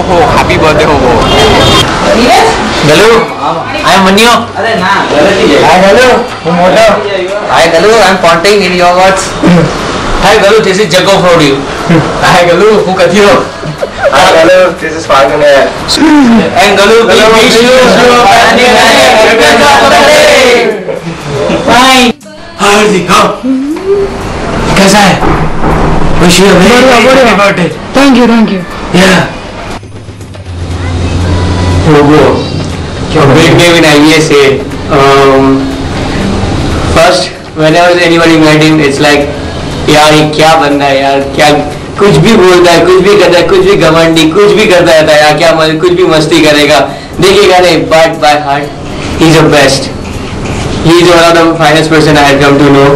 हो happy birthday हो गलू I M मनियो अरे ना गलत ही है हाय गलू हूँ मोटो hi Galu I am Ponting in your words hi Galu this is Jaggo for you hi Galu हूँ कथियो hi Galu this is Falgun and Galu wish you happy birthday fine Hardik कैसा है wish you happy birthday thank you ya Logo, your big name in IBSA. First, whenever anybody met him, it's like, यार ये क्या बंदा है यार, क्या कुछ भी बोलता है, कुछ भी करता है, कुछ भी घमंडी, कुछ भी करता रहता है यार, क्या कुछ भी मस्ती करेगा, देखिएगा नहीं, but by heart, he's the best. He is one of the finest person I had come to know.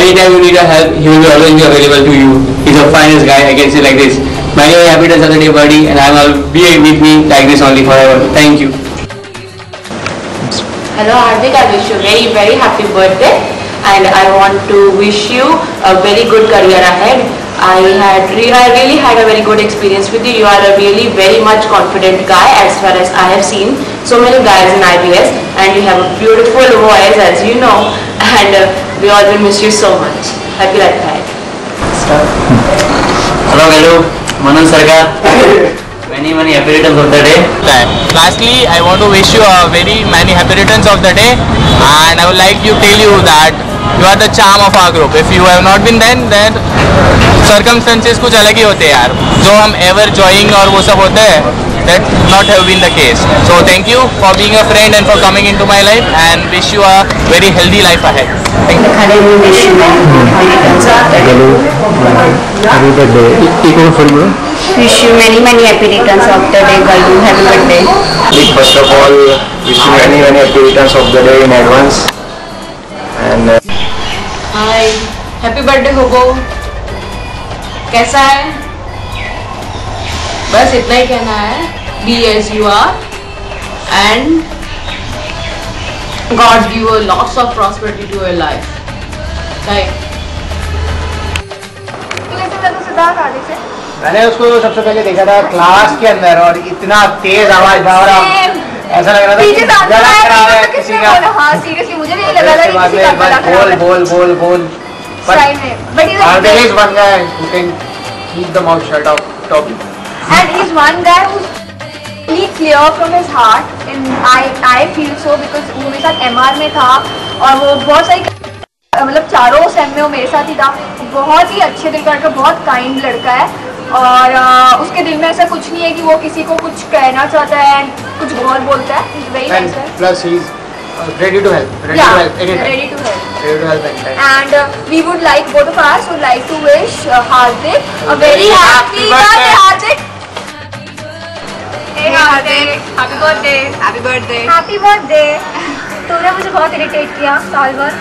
Anytime you need a help, he will always be available to you. He's the finest guy, I can say like this. Many happy returns of the day, buddy, and I will be with me like this only forever. Thank you. Hello Hardik, I wish you very happy birthday, and I want to wish you a very good career ahead. I really had a very good experience with you. You are a really very much confident guy as far as I have seen so many guys in IBS, and you have a beautiful voice as you know, and we all will miss you so much. Happy life ahead. Hello. Manan Sarkar, many happy returns of the day. Lastly, I want to wish you a very many happy returns of the day, and I would like to tell you that you are the charm of our group. If you have not been then circumstances कुछ अलग ही होते हैं यार, जो हम ever joining और वो सब होते हैं, that not have been the case. So thank you for being a friend and for coming into my life, and wish you a very healthy life ahead. Thank you. Happy birthday. Wish you many happy returns of the day, Galu. Happy birthday. First of all, wish you many happy returns of the day in advance. And Hi, happy birthday होगो. कैसा है? बस इतना ही कहना है. Be as you are, and God give you lots of prosperity to your life. Right. मैंने उसको सबसे पहले देखा था क्लास के अंदर, और इतना तेज आवाज था और ऐसा लग रहा था कि गला खराब है किसी का. हाँ सीरियसली मुझे भी लगा था कि किसी का गला खराब है. बोल but he's one guy who can keep the mouth shut off topic, and he's one guy who's really clear from his heart, and I feel so because वो मेरे साथ MR में था और वो बहुत सारी मतलब चारों सेम में वो मेरे साथ ही था. बहुत ही अच्छे दिल का, बहुत काइंड लड़का है, और उसके दिल में ऐसा कुछ नहीं है कि वो किसी को कुछ कहना चाहता है, कुछ बहुत बोलता है. Very nice guy. Plus he's ready to help. Ready to help. And we would like, both of us would like to wish Hardik a very happy birthday. Hardik. Hey Hardik, happy birthday. Happy birthday. Happy birthday. तूने मुझे बहुत irritate किया साल भर.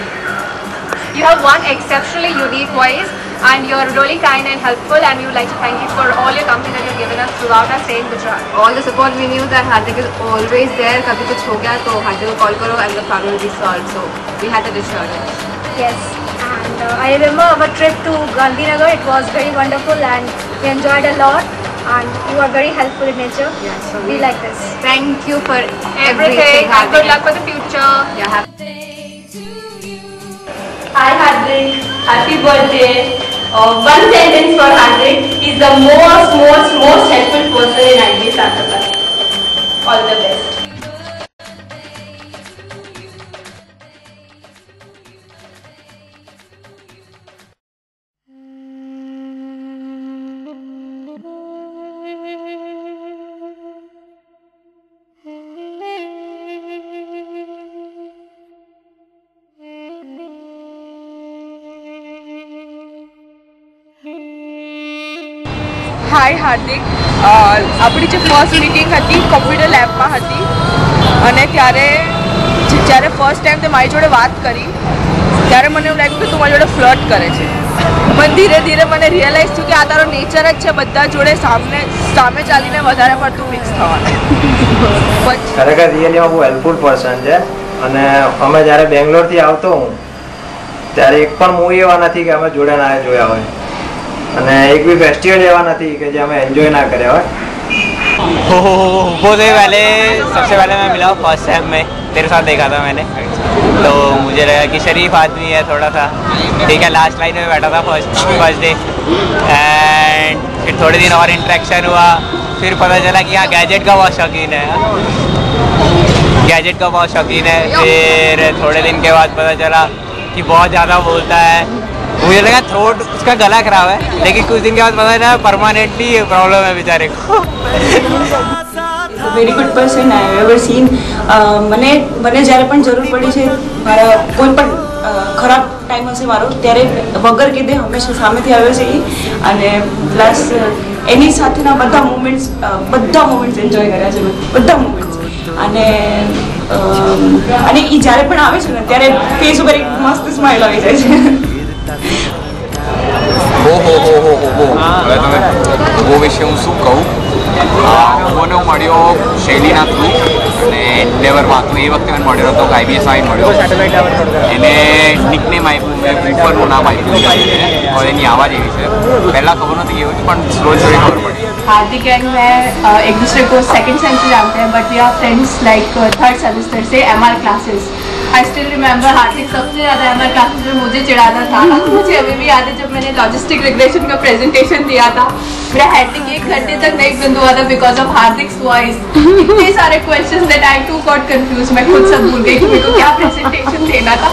You have one exceptionally unique voice, and you're really kind and helpful, and we would like to thank you for all your company that you've given us throughout our stay in Gujarat. All the support we knew that Hardik is always there. कभी कुछ हो गया तो Hardik को call करो and the problem will be solved. So we had that assurance. Yes, and I remember our trip to Gandhinagar. It was very wonderful, and we enjoyed a lot. And you are very helpful in nature. Yes, so we like this. Thank you for everything. And good luck for the future. Yeah. Hi Hardik, happy birthday. One sentence for Hardik. He's the most helpful person in IBS Asapar. All the best. હાય હાર્દિક, આપણી જે first meeting હતી computer લેબમાં હતી, અને ત્યારે જ્યારે first time તે મારી જોડે વાત કરી ત્યારે મને એવું લાગ્યું કે તું મારી જોડે ફ્લર્ટ કરે છે. પણ ધીરે ધીરે મને રિયલાઇઝ થયું કે આ તારો નેચર જ છે બધા જોડે સામે ચાલીને વધારે પડતું મિક્સ થવાનું. ખરેખર રિયલીમાં બહુ હેલ્પફુલ પર્સન છે, અને અમે જ્યારે બેંગ્લોરથી આવતો હું ત્યારે એક પણ મૂવી એવા નથી કે અમે જોડે ના જોયા હોય. અને એક બી ફેસ્ટિવલ એવા નથી કે જે અમે એન્જોય ના કર્યા હોય। वो से पहले सबसे पहले मैं मिला फर्स्ट सेम में, तेरे साथ देखा था मैंने, तो मुझे लगा कि शरीफ आदमी है थोड़ा सा, ठीक है। लास्ट लाइन में बैठा था फर्स्ट डे एंड फिर थोड़े दिन और इंटरेक्शन हुआ, फिर पता चला कि यहाँ गैजेट का बहुत शौकीन है, गैजेट का बहुत शौकीन है। फिर थोड़े दिन के बाद पता चला कि बहुत ज़्यादा बोलता है, मुझे लगा थ्रोट उसका गला खराब है, लेकिन कुछ दिन के बाद पता चला परमानेंटली प्रॉब्लम है बेचारे को। Very good person I have ever scene. મને જ્યારે પણ જરૂર પડી છે, મારા કોઈ પણ ખરાબ ટાઈમ હશે મારો, ત્યારે વગર કીધે હંમેશા સામેથી આવે છે અને પ્લસ એની સાથેના બધા મોમેન્ટ્સ એન્જોય કર્યા છે મેં, બધા મોમેન્ટ્સ। અને એ જ્યારે પણ આવે છે ને ત્યારે ફેસ ઉપર એક મસ્ત સ્માઇલ આવી જાય છે। હવે તમે वो વિશે હું શું કહું, મને હું મળ્યો શૈલીના થ્રુ અને એન્ડેવરમાં હતું, એ વખતે મને મળ્યો હતો IBS આવીને મળ્યો, એને નિકનેમ આપ્યું, મેં બૂફરનું નામ આપ્યું और એની આવાજ એવી છે, પહેલાં ખબર નથી કેવું હતું પણ સ્લો જોઈ ખબર પડી। हार्दिक एंड मैं एक दूसरे को सेकंड सेम से जानते हैं, but we are friends like third semester से MR classes. I still remember Hardik सबसे ज़्यादा MR क्लासेस में मुझे चिढ़ाता था। मुझे अभी भी याद है जब मैंने लॉजिस्टिक रिग्रेशन का प्रेजेंटेशन दिया था, मेरा हेडिंग 1 घंटे तक नहीं बंद हुआ था बिकॉज ऑफ हार्दिक्स वॉइस। इतने सारे questions that I too got confuse, मैं खुद सब भूल गई कि मेरे को क्या प्रेजेंटेशन देना था।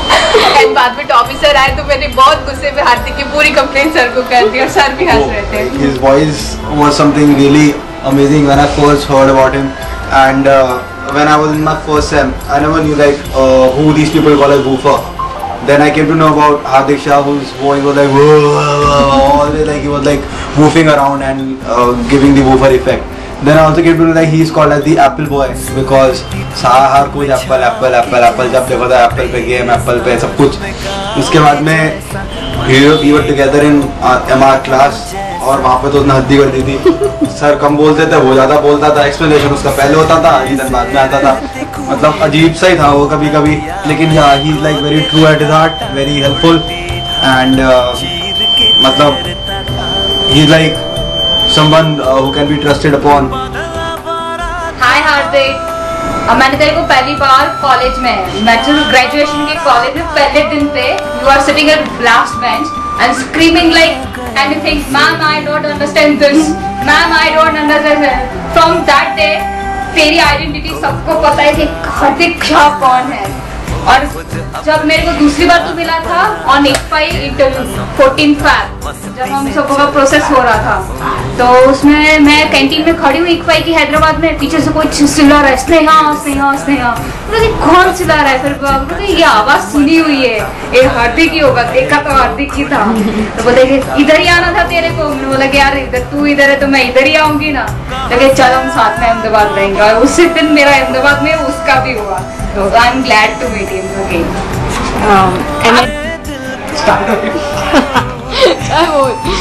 एंड बाद में टॉपी सर आए तो मैंने बहुत गुस्से में हार्दिक की पूरी कंप्लेंट सर को कर दी और सर भी हंस रहे थे। His voice was something really amazing when I first heard about him, and when I was in my first sem, I never knew like who these people call as woofer. Then I came to know about Hardik Shah, whose voice was like always like he was like woofing around and giving the woofer effect. Then I also came to know that he is called as the Apple Boy because हर कुछ Apple Apple Apple Apple, जब देखो तो Apple पे game, Apple पे सब कुछ। उसके बाद में we were together in MR class और वहाँ पे तो उसने हद्दी कर दी थी। सर कम बोलते थे, वो ज़्यादा बोलता था, एक्सप्लेनेशन उसका पहले होता था, रीजन बाद में आता था। मतलब अजीब सा ही था वो कभी कभी, लेकिन he is like very true at his heart, very helpful and मतलब he is like someone who can be trusted upon. Hi Hardik, मैंने तेरे को पहली बार कॉलेज में ग्रेजुएशन के कॉलेज में पहले दिन पे you are sitting at last bench and screaming like anything, ma'am I don't understand this, ma'am I don't understand. From that day तेरी आइडेंटिटी सबको पता है कि हार्दिक शाह कौन है। और जब मेरे को दूसरी बार तो मिला था ऑन इंटरव्यू 14 फैब, जब हम सबको का प्रोसेस हो रहा था, तो उसमें मैं कैंटीन में खड़ी हुई इकफाई की हैदराबाद में, पीछे से कोई चिल्ला रहा है स्नेहा स्नेहा स्नेहा, मुझे कौन चिल्ला रहा है। फिर मुझे ये आवाज सुनी हुई है, ये हार्दिक ही होगा, देखा तो हार्दिक ही था। तो बोले इधर ही आना था तेरे को, मैंने बोला कि यार इधर तू इधर है तो मैं इधर ही आऊंगी ना, लेकिन चल हम साथ में अहमदाबाद रहेंगे। और उसी दिन मेरा अहमदाबाद में उसका भी हुआ, तो I am glad to meet him again.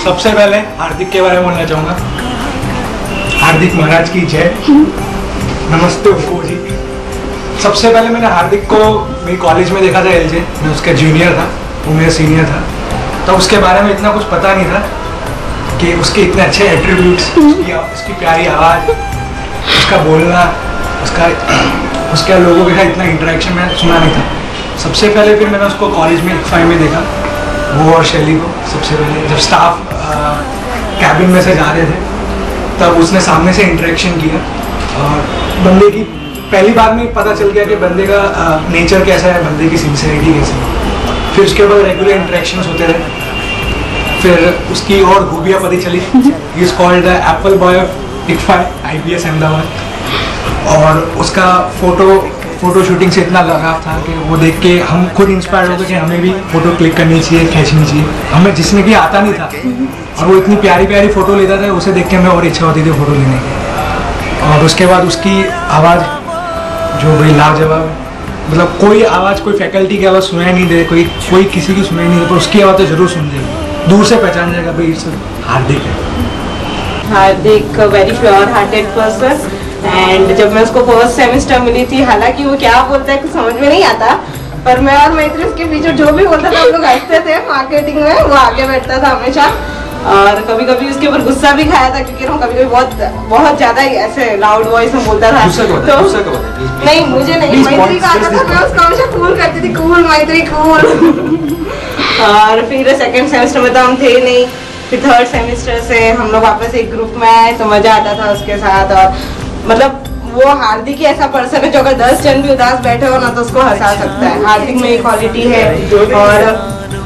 सबसे पहले हार्दिक के बारे में बोलना चाहूँगा। हार्दिक महाराज की जय, नमस्ते उनको जी। सबसे पहले मैंने हार्दिक को मेरी कॉलेज में देखा था LJ, मैं उसका जूनियर था, वो मेरा सीनियर था, तो उसके बारे में इतना कुछ पता नहीं था कि उसके इतने अच्छे एट्रीब्यूट्स, उसकी प्यारी आवाज़, उसका बोलना, उसका लोगों के साथ इतना इंटरेक्शन मैंने सुना नहीं था। सबसे पहले फिर मैंने उसको कॉलेज में ICFI में देखा, वो और शैली को। सबसे पहले जब स्टाफ कैबिन में से जा रहे थे तब उसने सामने से इंटरेक्शन किया और बंदे की पहली बार में पता चल गया कि बंदे का नेचर कैसा है, बंदे की सिंसियरिटी कैसी है। फिर उसके बाद रेगुलर इंटरेक्शंस होते रहे, फिर उसकी और खूबियाँ पता चली। He is called the Apple boy of ICFI IBS Ahmedabad. और उसका फोटो शूटिंग से इतना लगाव था कि वो देख के हम खुद इंस्पायर हो गए कि हमें भी फ़ोटो क्लिक करनी चाहिए, खींचनी चाहिए। हमें जिसने कि आता नहीं था और वो इतनी प्यारी प्यारी फ़ोटो लेता था, उसे देख के हमें और इच्छा होती थी फ़ोटो लेने की। और उसके बाद उसकी आवाज़ जो भाई लाजवाब है, मतलब कोई आवाज़, कोई फैकल्टी की आवाज़ सुनाई नहीं दे, कोई किसी की सुनाई नहीं दे, पर उसकी आवाज़ तो ज़रूर सुन जाएगी, दूर से पहचान जाएगा भाई हार्दिक है। Hardik very pure hearted person. And जब मैं उसको फर्स्ट सेमेस्टर मिली थी, हालांकि वो क्या बोलता है कुछ समझ में नहीं आता, पर मैं और मैत्री उसके बीच जो भी बोलता था हम लोग हंसते थे। मार्केटिंग में वो आगे बैठता था हमेशा, और कभी कभी उसके ऊपर गुस्सा भी खाया था क्योंकि कभी कभी बहुत ज्यादा ही ऐसे लाउड वॉइस में बोलता था। तो नहीं मुझे नहीं, मैत्री का आता था, मैं उसको हमेशा कूल करती थी, कूल मैत्री कूल। और फिर सेकंड सेमेस्टर में तो हम थे नहीं, फिर थर्ड सेमेस्टर से हम लोग वापस एक ग्रुप में आए तो मजा आता था उसके साथ। और मतलब वो हार्दिक ही ऐसा पर्सन है जो अगर 10 जन भी उदास बैठे हो ना तो उसको हंसा सकता है। हार्दिक में ये क्वालिटी है। और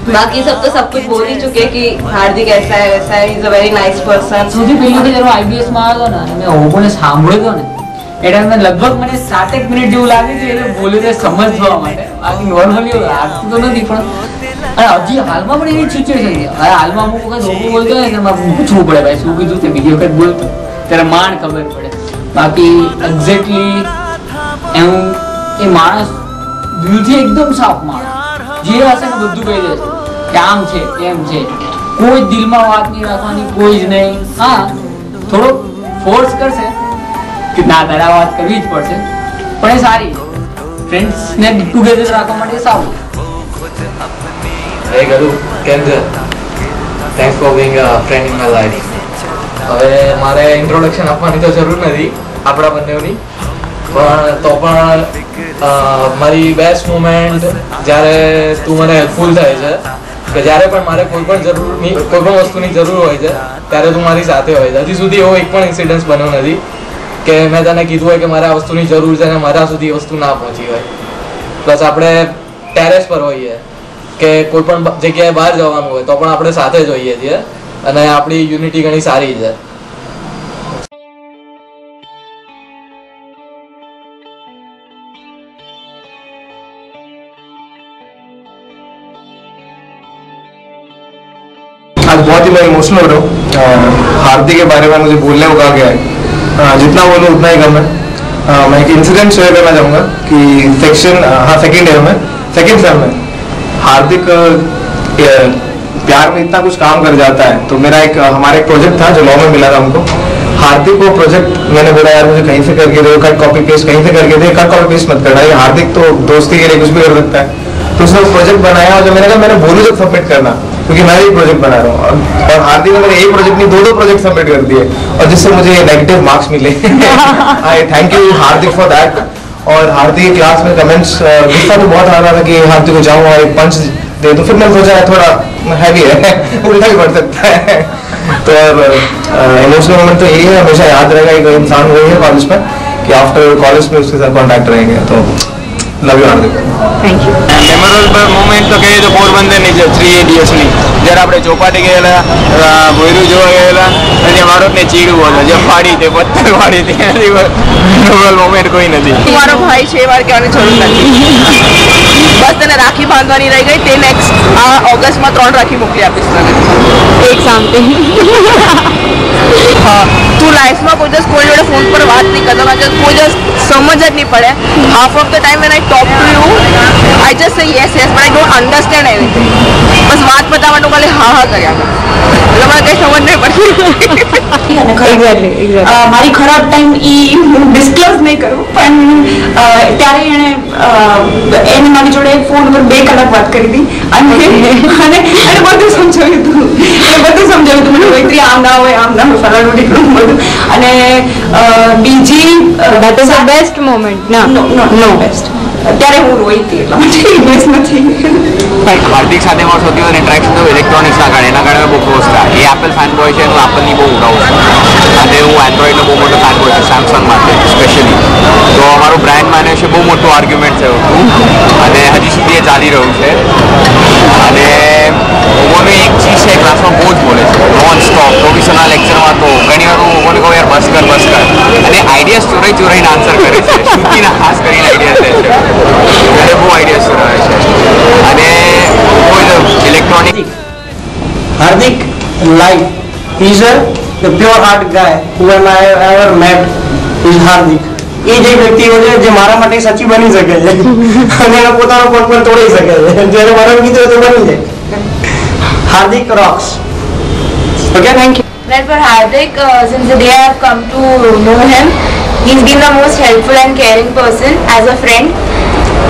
बाकी सब तो सब कुछ बोल ही चुके कि हार्दिक ऐसा है वैसा है, is a very nice person. સૌથી પહેલું કે જ્યારે IBS માં આવ્યો ને અને મેં ઓપોને સાંભળ્યો ને એ ટાઈમે લગભગ મને 7-1 મિનિટ જેવું લાગે છે એટલે બોલ્યો તે સમજવા માટે, બાકી નોર્મલી લાગતું તો નથી। પણ અને હજી હાલમાં પણ એવી સિચ્યુએશન છે, હવે હાલમાં અમુક વખત ઓપો બોલતો હોય ને મારે પૂછવું પડે ભાઈ શું કીધું તે, બીજી વખત બોલતો ત્યારે માંડ ખબર પડે। બાકી એક્ઝેક્ટલી એવું એ માણસ દિલથી એકદમ સાફ માણસ, જે હશે ને બધું કહી દેશે કે આમ છે તેમ છે, કોઈ દિલમાં વાત નહીં રાખવાની, કોઈ જ નહીં। હા થોડો ફોર્સ કરશે કે ના તારે આ વાત કરવી જ પડશે, પણ એ સારી ફ્રેન્ડ્સને ટુગેધર રાખવા માટે સારું। Hey Garu, કેમ છે? Thanks for being a friend in my life. હવે મારે ઇન્ટ્રોડક્શન આપવાની તો જરૂર નથી આપણા બંનેની, પણ તો પણ મારી બેસ્ટ મોમેન્ટ જ્યારે તું મને હેલ્પફુલ થાય છે કે જ્યારે પણ મારે કોઈ પણ વસ્તુની જરૂર હોય છે ત્યારે તું મારી સાથે હોય છે। હજી સુધી એવો એક પણ ઇન્સિડન્સ બન્યો નથી કે મેં તને કીધું હોય કે મારે આ વસ્તુની જરૂર છે અને મારા સુધી એ વસ્તુ ના પહોંચી હોય। પ્લસ આપણે ટેરેસ પર હોઈએ કે કોઈ પણ જગ્યાએ બહાર જવાનું હોય તો પણ આપણે સાથે જ હોઈએ છીએ અને આપણી યુનિટી ઘણી સારી છે। आज बहुत ही मैं इमोशनल हो रहा हूँ। हार्दिक के बारे में मुझे बोलने को कहा गया है, जितना बोलूँ उतना ही कम है। मैं एक इंसिडेंट शेयर करना चाहूँगा कि सेकेंड ईयर में सेकेंड सेम में हार्दिक प्यार में इतना कुछ काम कर जाता है। तो मेरा हमारा एक प्रोजेक्ट था जो लॉ में मिला था हमको। हार्दिक को प्रोजेक्ट मैंने बोला यार मुझे कहीं से करके दो, कट कॉपी पेस्ट कहीं से करके दे, कट कॉपी पेस्ट मत करना, ये हार्दिक तो दोस्ती के लिए कुछ भी कर सकता है। तो उसने प्रोजेक्ट बनाया और जो मैंने कहा मैंने बोलू जब सबमिट करना क्योंकि मैं भी प्रोजेक्ट बना रहा हूँ। और हार्दिक ने मेरे एक प्रोजेक्ट नहीं 2 प्रोजेक्ट सबमिट कर दिए और जिससे मुझे नेगेटिव मार्क्स मिले। आई thank you Hardik for that. और हार्दिक क्लास में कमेंट्स गुस्सा तो बहुत आ रहा था कि हार्दिक को जाऊँ और एक पंच दे दो, फिर मैंने सोचा थोड़ा हैवी है उल्टा भी पड़ सकता है। तो इमोशनल मोमेंट तो यही है, हमेशा याद रहेगा एक इंसान वही है कॉलेज में कि आफ्टर कॉलेज में उसके साथ कॉन्टैक्ट रहेंगे। तो love you Hardik, thank you. Memorable moment તો કહીએ તો પોરબંદરની છે 3 ઇડિયટ્સની, જ્યારે આપણે ચોપાટી ગયેલા, ભોયરું જોવા ગયેલા અને જે મારોને ચીડવું હતું જે ફાડી તે પથ્થર ફાડી હતી, એનાથી મેમોરેબલ મોમેન્ટ કોઈ નથી। મારો ભાઈ છે એ વાર કહેવાની જરૂર નથી, બસ તને રાખી બાંધવાની રહી ગઈ, તે નેક્સ્ટ આ ઓગસ્ટમાં 3 રાખી મોકલી આપીશ તને એક સામતે। હા તું લાઈફમાં કોઈ દિવસ કોઈ જોડે ફોન પર વાત નહીં કરતો, કારણ કે કોઈ દિવસ સમજ જ નહીં પડે। Half of the time when I talk to you I just say yes, yes, but I don't understand anything. બસ વાત પતાવવા માટે ખાલી હા હા કર્યા એટલે મને કઈ સમજ નહીં પડતી। મારી ખરાબ ટાઈમ એ હું ડિસ્ક્લોઝ નહીં કરું, પણ ત્યારે એને મારી જોડે ફોન પર 2 કલાક વાત કરી હતી અને બધું સમજાવ્યું હતું, મને મૈત્રી આમ ના હોય ફલાણું ઢીકણું બધું। અને બીજી that is the best moment નો બેસ્ટ અત્યારે હું રોઈ હતી એટલા માટે બેસ્ટ નથી। હાર્દિક સાથે મારો સૌથી વધારે ઇન્ટરેક્શન તો ઇલેક્ટ્રોનિક્સના કારણે, એના કારણે બહુ ક્લોઝ હતા। એ એપલ ફેન બોય છે, હું એપલની બહુ ઉડાવું છું અને હું એન્ડ્રોઈડનો બહુ મોટો ફેન બોય છું, સેમસંગ માટે સ્પેશિયલી। તો અમારું બ્રાન્ડ મેનેજર બહુ મોટું આર્ગ્યુમેન્ટ થયું હતું અને હજી સુધી એ ચાલી રહ્યું છે। અને ઓવોની એક ચીજ છે ક્લાસમાં બહુ જ બોલે છે નોન સ્ટોપ, પ્રોફેશનલ લેક્ચરમાં તો ઘણી વાર હું ઓવોને કહું યાર બસ કર અને આઈડિયાઝ ચોરાઈને આન્સર કરે છે, શ્રુતિના ખાસ કરીને આઈડિયાઝ લે છે, એટલે બહુ આઈડિયાઝ ચોરાવે છે। અને electronic Hardik life is the pure heart guy who I ever met is Hardik। એ જે વ્યક્તિઓ છે જે મારા માટે સાચી બની શકે છે અને એનો પોતાનો કોટ પણ તોડી શકે છે, જ્યારે મારો મિત્રો તો બની જાય। Hardik rocks. Okay, thank you. Well, for Hardik, since the day I have come to know him, he's been the most helpful and caring person as a friend.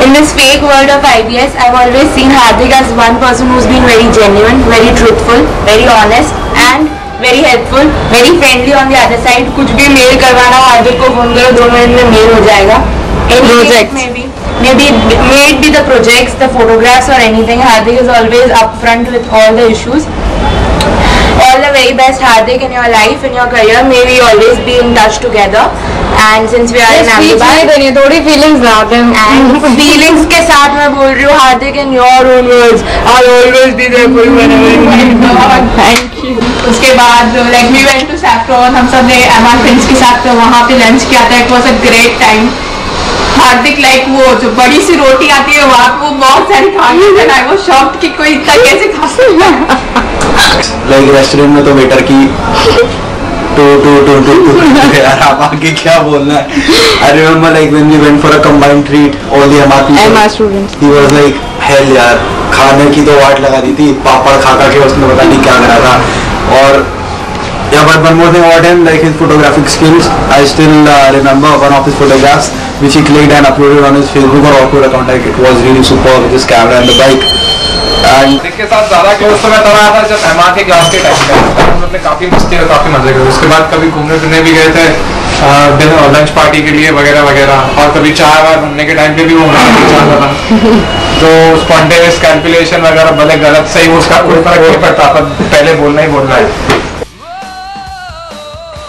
In this fake world of IBS, I've always seen Hardik as one person who's been very genuine, very truthful, very honest, and very helpful, very friendly on the other side. कुछ भी mail करवाना हो हार्दिक को phone करो, 2 minute में mail हो जाएगा. Projects maybe be the projects, the photographs or anything. Hardik is always upfront with all the issues. All the very best, Hardik, in your life, in your career. May we always be in touch together. And since we are in Ahmedabad, थोड़ी feelings ना आते हैं. And feelings के साथ मैं बोल रही हूँ, Hardik, in your own words, I'll always be there for you whenever you need. Thank you. उसके बाद like we went to Saffron, हम सब ने MR friends के साथ वहाँ पे lunch किया था. It was a great time. Hardik like वो जो बड़ी सी रोटी आती है वहाँ वो बहुत सारी खा गई थी. I was shocked कि कोई इतना कैसे खा सकता है. लाइक रेस्टोरेंट में तो वेटर की टू यार आप आगे क्या बोलना है. I remember like when we went for a combined treat, all the MR people, students, he was like hell यार, खाने की तो वाट लगा दी थी. पापड़ खा के उसने पता नहीं क्या करा था. और yeah, but one more thing about him, like his photographic skills, I still remember one of his photographs which he clicked and uploaded on his Facebook or Awkward account. Like it was really super with his camera and the bike. And इसके साथ ज़्यादा close तो मैं तब आया था जब MR के क्लास के टाइम पे. हम लोग ने काफ़ी मस्ती और काफ़ी मजे करे. उसके बाद कभी घूमने फिरने भी गए थे, लंच पार्टी के लिए वगैरह वगैरह. और कभी चाय वाय बनने के टाइम पे भी वो चाहता था. तो स्पॉन्टेनियस कैलकुलेशन वगैरह भले गलत सही उसका कोई फर्क नहीं पड़ता, पर पहले बोलना ही बोलना है.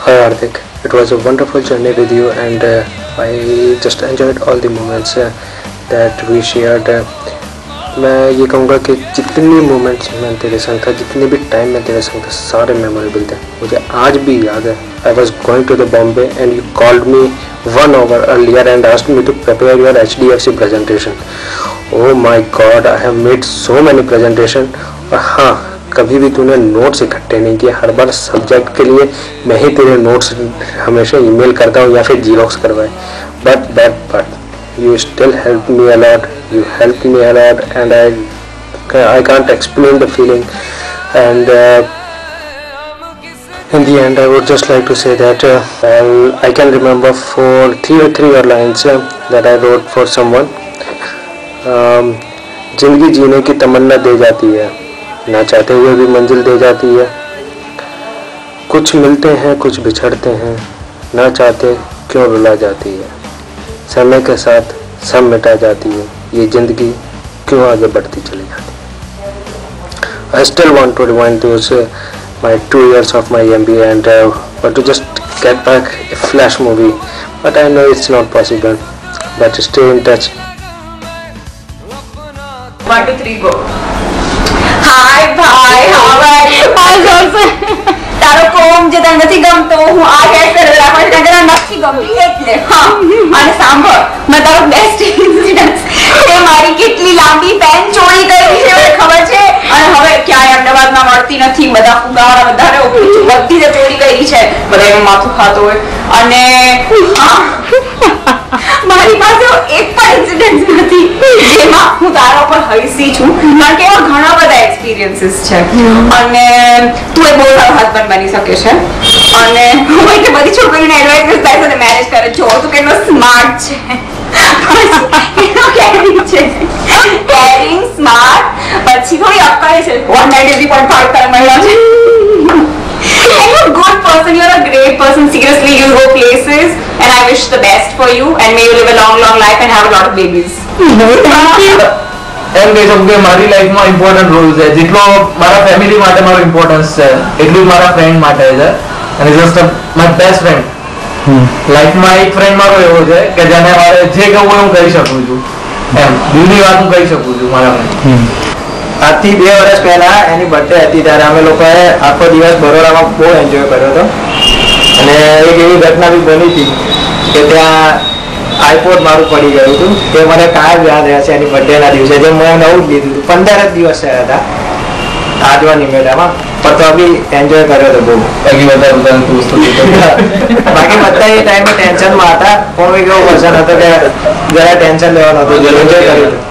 Hi Hardik, it was a wonderful journey with you and I just enjoyed all the moments that we shared. मैं ये कहूँगा कि जितनी मोमेंट्स मैं तेरे संग था, जितने भी टाइम में तेरे संग था, सारे मेमोरेबल थे. मुझे आज भी याद है. I was going to the Bombay and you called me 1 hour earlier and asked me to prepare your HDFC presentation. Oh my God, I have made so many presentation. और हाँ, कभी भी तूने नोट्स इकट्ठे नहीं किए. हर बार सब्जेक्ट के लिए मैं ही तेरे नोट्स हमेशा ईमेल करता हूँ या फिर जीरोक्स करवाए. But you still helped me a lot. You helped me a lot and I can't explain the feeling. And in the end I would just like to say that I can remember for 3 or 4 lines that I wrote for someone. जिंदगी जीने की तमन्ना दे जाती है, ना चाहते हुए भी मंजिल दे जाती है. कुछ मिलते हैं कुछ बिछड़ते हैं, ना चाहते क्यों रुला जाती है. समय के साथ सब मिटा जाती है, ये जिंदगी क्यों आगे बढ़ती चली जाती है. I still want to rewind those my 2 years of my MBA and want to just get back a flash movie, but I know it's not possible. But stay in touch. 1 2 3 go. Hi bye, how are you? તારો કોમ જે તને નથી ગમતો હું આ gas કરેલા પણ તને નથી ગમતી એટલે હા. અને સાંભળ, મેં તારો બેસ્ટ ઇન્સિડન્ટ, તે મારી કેટલી લાંબી પેન ચોરી કરી છે મને ખબર છે. અને હવે ક્યાંય અમદાવાદમાં મળતી નથી. બધા ફુગાવાળા બધાને બધી જ ચોરી કરી છે. બધા એનું માથું ખાતો હોય. અને મારી પાસે એક પણ ઇન્સિડન્ટ નથી જેમાં હું તારા ઉપર હૈસી છું, કારણ કે એવા ઘણા બધા એક્સપિરિયન્સીસ છે. અને તું એ બહુ સારો હસબન્ડ બની શકે છે. અને હું એટલે બધી છોકરીઓને એડવાઇસ થાય છે મેરેજ કરે. જો તું કેટલો સ્માર્ટ છે, કેટલો કેરિંગ છે, કેરિંગ સ્માર્ટ, પછી થોડી અક્કલ છે. 193.5 પર મહિલા છે. And you're a good person, you're a great person. Seriously, you'll go places and I wish the best for you and may you live a long life and have a lot of babies. એમ કહી શકું કે મારી લાઈફમાં important role છે. જેટલો મારા family માટે મારો ઇમ્પોર્ટન્સ છે એટલું મારા ફ્રેન્ડ માટે છે. અને જસ્ટ માય બેસ્ટ ફ્રેન્ડ. લાઈફમાં એક ફ્રેન્ડ મારો એવો છે કે જેને મારે જે કહું હું કહી શકું છું. એમ દિલની વાત હું કહી શકું છું મારા ફ્રેન્ડ. આજથી 2 વર્ષ પહેલા એની બર્થડે હતી ત્યારે અમે લોકોએ આખો દિવસ બરોડામાં બહુ એન્જોય કર્યો હતો. અને એક એવી ઘટના બી બની હતી કે ત્યાં આઈપોડ મારું પડી ગયું હતું. તે મને કાયમ યાદ રહે છે એની બર્થડેના દિવસે. જે મેં નવું જ લીધું હતું. 15 જ દિવસ થયા હતા આજવાની મેળામાં, પણ તો બી એન્જોય કર્યો હતો બહુ. બાકી બધા એ ટાઈમે ટેન્શનમાં હતા. પણ એક એવો પર્સન હતો કે જરા ટેન્શન લેવાનું હતું, એન્જોય કર્યું હતું.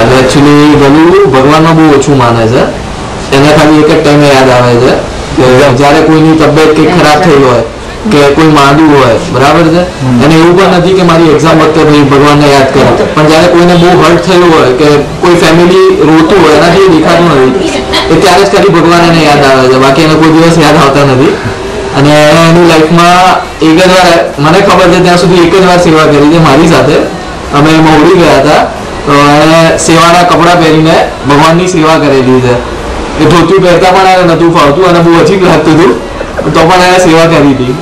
અને એકચ્યુઅલી વલુ ભગવાનમાં બહુ ઓછું માને છે. એને ખાલી એક જ ટાઈમે યાદ આવે છે કે જ્યારે કોઈની તબિયત કંઈક ખરાબ થઈ હોય કે કોઈ માંદું હોય, બરાબર છે, અને એવું પણ નથી કે મારી એક્ઝામ વખતે ભાઈ ભગવાનને યાદ કરો, પણ જ્યારે કોઈને બહુ હર્ટ થયું હોય કે કોઈ ફેમિલી રોતું હોય એનાથી દેખાતું નથી, એ ત્યારે જ ખાલી ભગવાન એને યાદ આવે છે, બાકી એને કોઈ દિવસ યાદ આવતા નથી. અને એની લાઈફમાં એક જ વાર મને ખબર છે ત્યાં સુધી એક જ વાર સેવા કરી છે મારી સાથે. અમે મહુડી ગયા હતા તો એને સેવાના કપડાં પહેરીને ભગવાનની સેવા કરેલી છે. એ ધોતું પહેરતા પણ એને નહોતું ફાવતું અને બહુ અજીબ લાગતું હતું, તો પણ એને સેવા કરી હતી.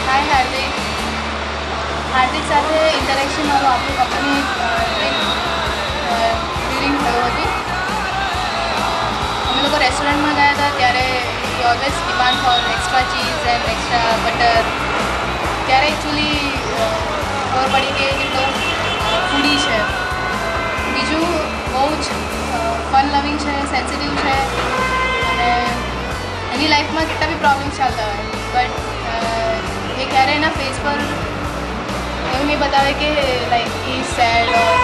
હાય હાર્દિક. હાર્દિક સાથે ઇન્ટરેક્શન વાળો આપણું કંપની ડ્યુરિંગ થયો હતી. અમે લોકો રેસ્ટોરન્ટમાં ગયા હતા ત્યારે always demand for extra cheese and extra butter. ત્યારે એકચ્યુઅલી ખબર પડી કે કેટલો ફૂડી છે. બીજું બહુ જ ફન લવિંગ છે, સેન્સિટિવ છે, અને એની લાઈફમાં કેટલા બી પ્રોબ્લેમ્સ ચાલતા હોય બટ એ ક્યારે એના ફેસ પર એવું નહીં બતાવે કે like he is sad or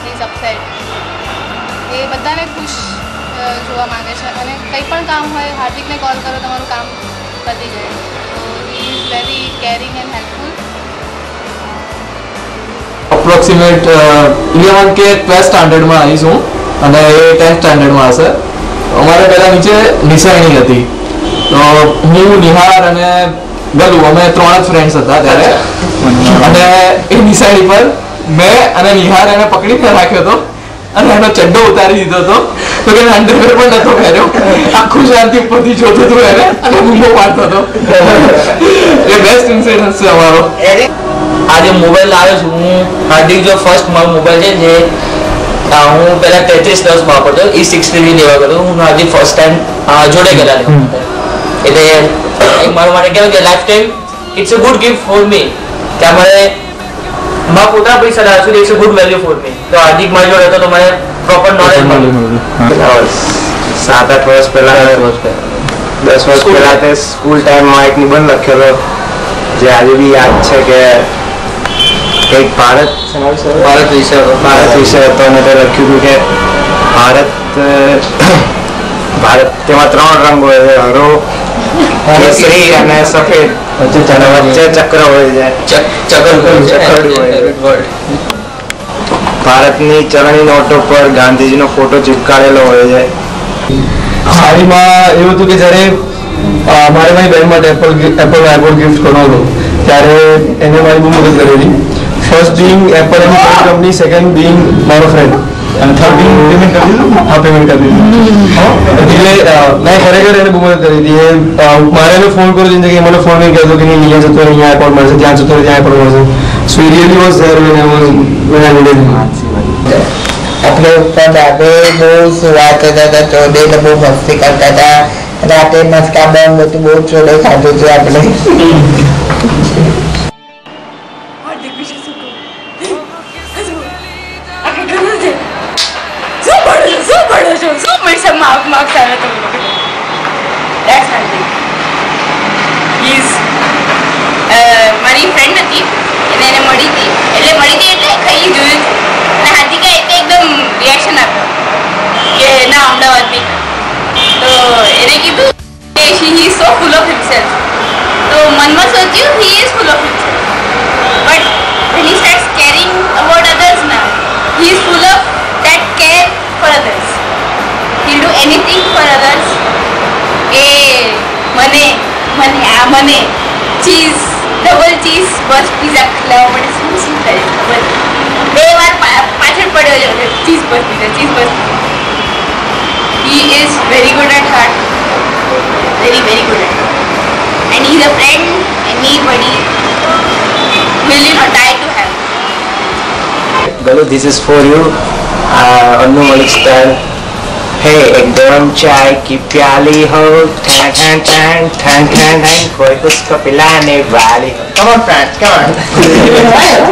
he is upset. એ બધાને ખુશ જોવા માંગે છે અને કંઈ પણ કામ હોય હાર્દિકને કોલ કરો, તમારું કામ પતી જાય. તો he is very caring and helpful. Approximate 11 કે 12 સ્ટાન્ડર્ડમાં આવીશ હું અને એ 10th સ્ટાન્ડર્ડમાં હશે. અમારે પહેલાં નીચે નિશાણી હતી તો હું, નિહાર અને ગલુ અમે 3 જ ફ્રેન્ડ્સ હતા ત્યારે. અને એ નિશાણી પર મેં અને નિહાર એને પકડીને રાખ્યો હતો અને એનો ચડ્ડો ઉતારી દીધો હતો તો કે અંડરવેર પણ નતો પહેર્યો. આખું શાંતિ ઉપરથી જોતો હતો એને અને બૂમો પાડતો હતો. એ બેસ્ટ ઇન્સિડન્સ છે અમારો. આજે મોબાઈલ લાવ્યો છું હું. હાર્દિક જો ફર્સ્ટ મારો મોબાઈલ છે જે હું પહેલા 3310 વાપરતો, E63 લેવા ગયો. હું હાર્દિક ફર્સ્ટ ટાઈમ જોડે ગયેલા લેવા. એટલે મારા માટે કહેવાય કે life time it's a good gift for me. કે મારે મારા પોતાના પૈસા લાવ્યા છું, it's a good value for me. તો હાર્દિક મારી જોડે હતો તો મને પ્રોપર નોલેજ મળ્યું. 7-8 વર્ષ પહેલા 10 વર્ષ પહેલા તે સ્કૂલ ટાઈમમાં એક નિબંધ લખેલો જે આજે બી યાદ છે કે કંઈક ભારત વિશે હતો અને તે લખ્યું હતું કે ભારત તેમાં 3 રંગ હોય છે, હરો, કેસરી અને સફેદ. વચ્ચે ચક્ર હોય છે, ચક્રડું હોય. ભારતની ચલણી નોટો પર ગાંધીજીનો ફોટો ચિપકારેલો હોય છે. હાલમાં એવું હતું કે જ્યારે મારે મારી બહેન માટે એપલ આઈપોડ ગિફ્ટ કરવાનો હતો ત્યારે એને મારી બહુ મદદ કરેલી. ફર્સ્ટ બિંગ એપલ એની કંપની, સેકન્ડ બિંગ મારો ફ્રેન્ડ અને થર્ડ બિંગ પેમેન્ટ કરી દીધું. હા, પેમેન્ટ કરી દીધું. એટલે મેં ખરેખર એને બહુ મદદ કરી હતી. મારે એને ફોન કર્યો જિંદગી મને ફોન નહીં કહેતો કે અહીંયા જતો અહીંયા એપોડ મળશે, ત્યાં જતો ત્યાં એપોડ મળશે. So it really was there when I needed him. આપણે ઉપર રાતે બહુ સુવા કરતા હતા, ચોડે બહુ મસ્તી કરતા હતા. રાતે મસ્કા બંધ બધું બહુ ચોડે ખાધું હતું આપણે. મારી ફ્રેન્ડ હતી એને એને મળી હતી એટલે ખાઈ જોયું અને હાર્દિકે એકદમ રિએક્શન આપ્યો કે ના અમદાવાદની. તો એને કીધું કે he is so full of himself. તો મનમાં સોચ્યું he is full of himself but when he starts caring about others now he is full of that care for others. He'll do anything for others. કે મને cheese double cheese બસ pizza લેવા માટે શું કરે ખબર 2 વાર પાછળ પડ્યો છે cheese bus pizza. He is very good at heart, very very good at heart, and he is a friend anybody will die to have. Galu, this is for you. Annu Malik style. Hey, एकदम चाय की प्याली हो, ठन ठन ठन ठन ठन ठन, कोई उसको पिलाने वाली हो. Come on friends, come on.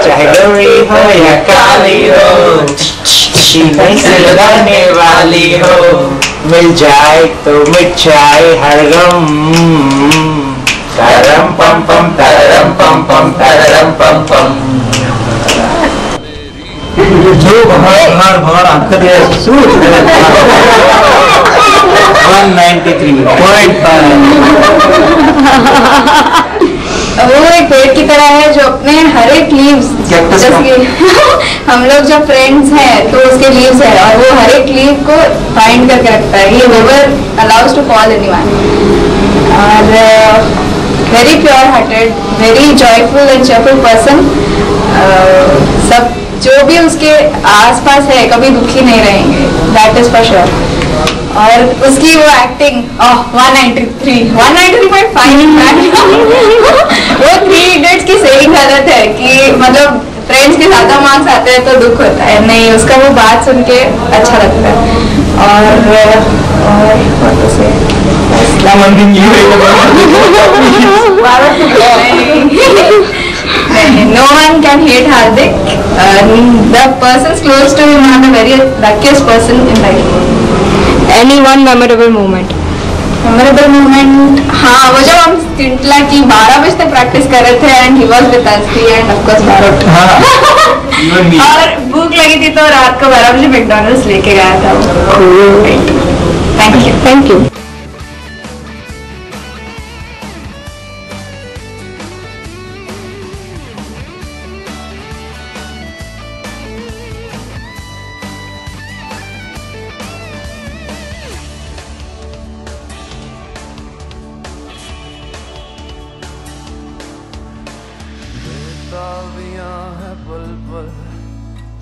चाहे गोरी हो या काली हो, सीने से लगाने वाली हो, मिल जाए तो मिठाई हर गम. तरम पम पम तरम पम पम तरम पम पम. जो भाड़ भाड़ भाड़ आंखर है सूट 190 वो एक पेड़ की तरह है जो अपने हर एक लीव्स, जैसे हम लोग जब फ्रेंड्स हैं तो उसके लीव्स है और वो हर एक लीव को बाइंड करके रखता है. He never allows to fall anyone. और very pure-hearted, very joyful and cheerful person. सब जो भी उसके आसपास है कभी दुखी नहीं रहेंगे. That is for sure. और उसकी वो एक्टिंग 193.5 वो 3 Idiots की सेविंग गलत है कि मतलब फ्रेंड्स के ज्यादा मार्क्स आते हैं तो दुख होता है. नहीं, उसका वो बात सुन के अच्छा लगता है. और no one can hate Hardik. The persons close to him are the very luckiest person in life. Any one memorable moment? Memorable moment, हाँ वो जब हम चिंटला की 12 बजे तक प्रैक्टिस कर रहे थे and he was with us and of course Barot. और भूख लगी थी तो रात को 12 बजे मैकडॉनल्ड्स लेके गया था. Thank you.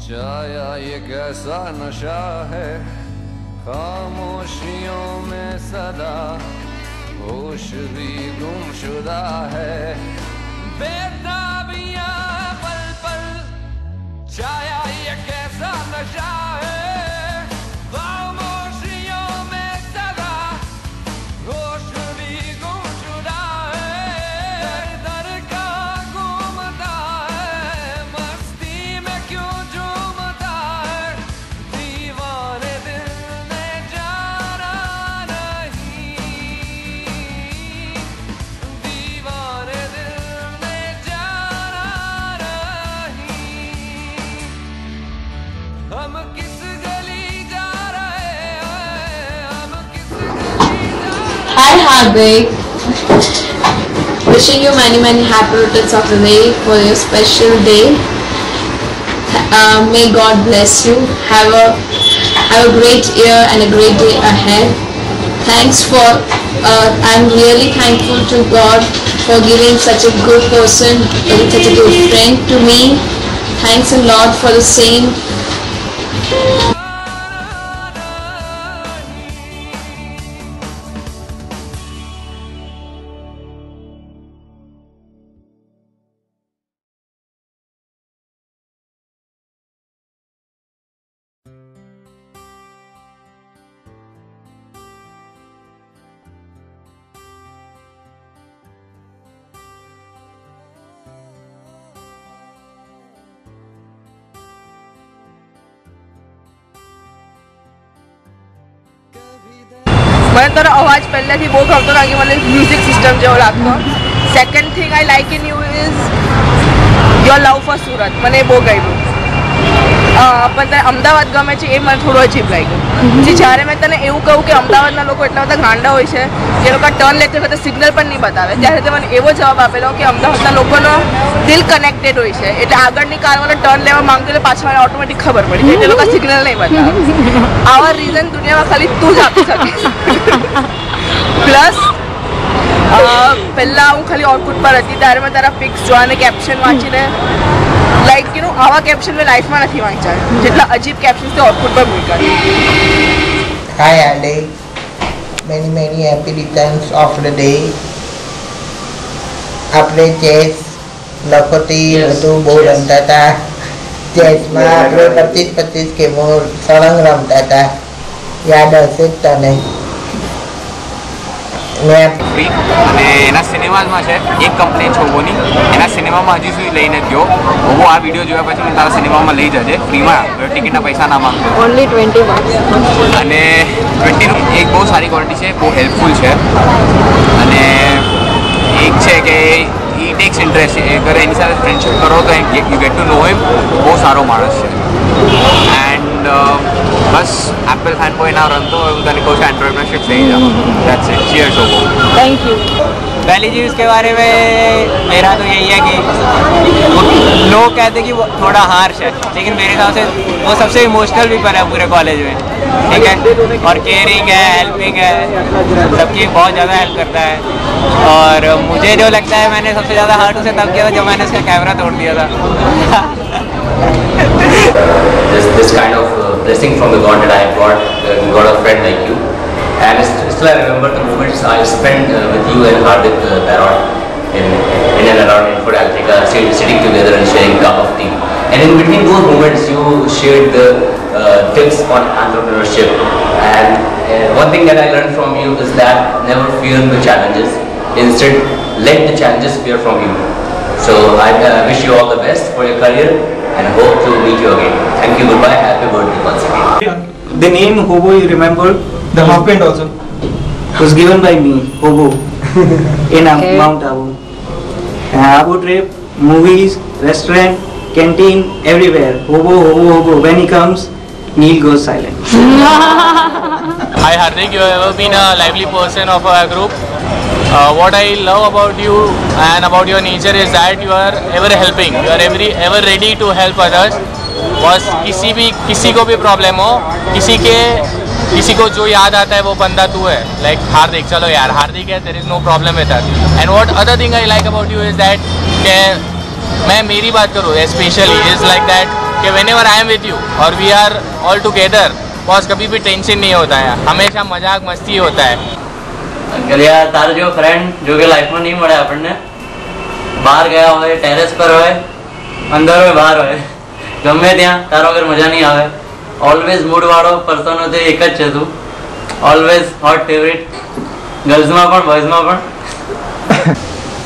छाया ये कैसा नशा है, खामोशियों में सदा होश भी गुमशुदा है. बेताबियां पल पल छाया ये कैसा नशा है, खामोशियों में सदा होश भी गुमशुदा है. दर का घूमता है मस्ती में क्यों झूमता है, दीवाने दिल ने जाना नहीं, दीवाने दिल ने जाना नहीं. हम किस गली जा रहे हैं, हम किस गली जा रहे हैं. Hi Hardik, wishing you many happy returns of the day for your special day. May God bless you. Have a great year and a great day ahead. Thanks for I'm really thankful to God for giving such a good person, such a good friend to me. Thanks a lot for the same. મને તારો અવાજ પહેલેથી બહુ ગમતો લાગે, મને music system જેવો લાગતો. Second thing I like in you is your love four Surat. મને એ બહુ ગમ્યું. પણ તને અમદાવાદ ગમે છે એ મને થોડું અજીબ લાગ્યું. જે જ્યારે મેં તને એવું કહું કે અમદાવાદના લોકો એટલા બધા ગાંડા હોય છે જે લોકો ટર્ન લેતી વખતે સિગ્નલ પણ નહીં બતાવે, ત્યારે તે મને એવો જવાબ આપેલો કે અમદાવાદના લોકોનો દિલ કનેક્ટેડ હોય છે, એટલે આગળની કારવાળો ટર્ન લેવા માંગતો એટલે પાછળ ઓટોમેટિક ખબર પડી જાય, એટલે લોકો સિગ્નલ નહીં બતાવે. આવા રીઝન દુનિયામાં ખાલી તું જ આપી શકે. પ્લસ પહેલાં હું ખાલી ઓર્કુટ પર હતી ત્યારે મેં તારા પિક્સ જોયા અને કેપ્શન વાંચીને લાઈક યુ નો આવા કેપ્શન મેં લાઈફમાં નથી વાંચ્યા જેટલા અજીબ કેપ્શન તે ઓર્કુટ પર મૂક્યા. Hi Hardik, many happy returns of the day. આપણે ચેસ લખોટી બધું બહુ રમતા હતા. ચેસમાં આપણે 25 ગેમો સળંગ રમતા હતા, યાદ હશે જ તને. અને એના સિનેમામાં છે એક કમ્પ્લેન છે ઓવોની, એના સિનેમામાં હજી સુધી લઈને ગયો. ઓવો આ વિડીયો જોયા પછી મને તારા સિનેમામાં લઈ જજે ફ્રીમાં, ટિકિટના પૈસા ના માંગતો. Only 20 bucks. અને 20 એક બહુ સારી ક્વોલિટી છે, બહુ હેલ્પફુલ છે. અને એક છે કે ઈ ટેક્સ ઇન્ટરેસ્ટ છે, અગર એની સાથે ફ્રેન્ડશિપ કરો તો યુ ગેટ ટુ નો હિમ, બહુ સારો માણસ છે. એન્ડ एंड बस एप्पल फैन कोई ना रन तो उनका कोई एंटरप्रेन्योरशिप सही जा that's it cheers ओबो thank you. पहली चीज़ उसके बारे में मेरा तो यही है कि लोग कहते हैं कि वो थोड़ा हार्श है, लेकिन मेरे हिसाब से वो सबसे इमोशनल भी है पूरे कॉलेज में, ठीक है, और केयरिंग है, हेल्पिंग है, सबकी बहुत ज़्यादा हेल्प करता है। और मुझे जो लगता है मैंने सबसे ज़्यादा हर्ट उसे तब किया था जब मैंने उसका कैमरा तोड़ दिया था। this kind of blessing from the God that I got a friend like you. And still I remember the moments I spent with you and Hardik Parrot in and around Info Africa, sitting together and sharing a cup of tea. And in between those moments, you shared the tips on entrepreneurship. And one thing that I learned from you is that never fear the challenges. Instead, let the challenges fear from you. So I wish you all the best for your career and hope to meet you again. Thank you, goodbye, happy birthday once again. The name Hobo, you remember? The halfpant also was given by me, Hobo, in Mount Abu. Abu trip, movies, restaurant, canteen, everywhere. Hobo, Hobo, Hobo. When he comes, Neil goes silent. Hi Hardik, you have ever been a lively person of our group. What I love about you and about your nature is that you are ever helping. You are ever ready to help others. बस किसी को भी problem हो, किसी को जो याद आता है वो बंदा तू है, लाइक हार्दिक, चलो यार हार्दिक है, there is no problem with that. And what other thing I like about you is that कि मैं मेरी बात करूँ स्पेशली इज लाइक दैट कि whenever I am with you और वी आर ऑल टुगेदर, बस कभी भी टेंशन नहीं होता है, हमेशा मजाक मस्ती होता है। अंकल यार तारे जो फ्रेंड जो कि लाइफ में नहीं મળે આપણને, બહાર ગયા હોય, ટેરેસ પર હોય, અંદર હોય, બહાર હોય, ગમે ત્યાં તારો અગર મજા નહીં આવે, ઓલવેઝ મૂડ વાળો પર્સન હોય એક જ છે તું, ઓલવેઝ હોટ ફેવરિટ, ગર્લ્સમાં પણ બોયઝમાં પણ।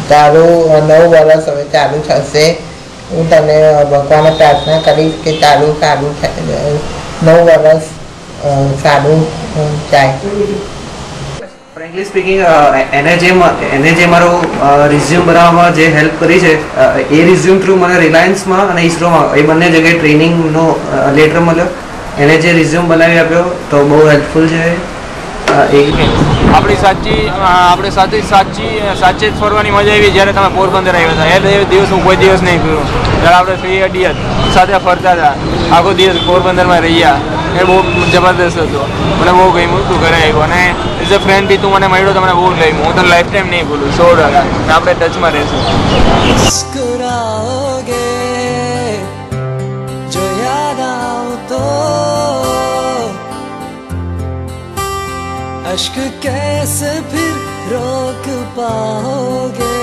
તારું 9 વર્ષ હવે ચાલુ થશે, હું તને ભગવાનને પ્રાર્થના કરીશ કે તારું સારું 9 વર્ષ સારું જાય। ફ્રેન્કલી સ્પીકિંગ એનએજે મારો રિઝ્યુમ બનાવવામાં જે હેલ્પ કરી છે એ રિઝ્યુમ થ્રુ મને રિલાયન્સમાં અને ઇસરોમાં એ બંને જગ્યાએ ટ્રેનિંગનો લેટર મળ્યો, એને જે રિઝ્યુમ બનાવી આપ્યો તો બહુ હેલ્પફુલ છે। આપણી સાચે જ ફરવાની મજા આવી જ્યારે તમે પોરબંદર આવ્યા હતા, એ દિવસ હું કોઈ દિવસ નહીં ભૂલું, જ્યારે આપણે ફ્રી અડીએ સાથે ફરતા હતા, આખો દિવસ પોરબંદરમાં રહ્યા, એ બહુ જબરદસ્ત હતું, મને બહુ ગમ્યું, તું ઘરે આવ્યો અને એઝ અ ફ્રેન્ડ બી તું મને મળ્યો તો મને બહુ ગમ્યું, હું તો લાઈફ ટાઈમ નહીં ભૂલું, 100% આપણે ટચમાં રહીશું। मुस्कुराओगे जो याद आऊं तो अश्क कैसे फिर रोक पाओगे,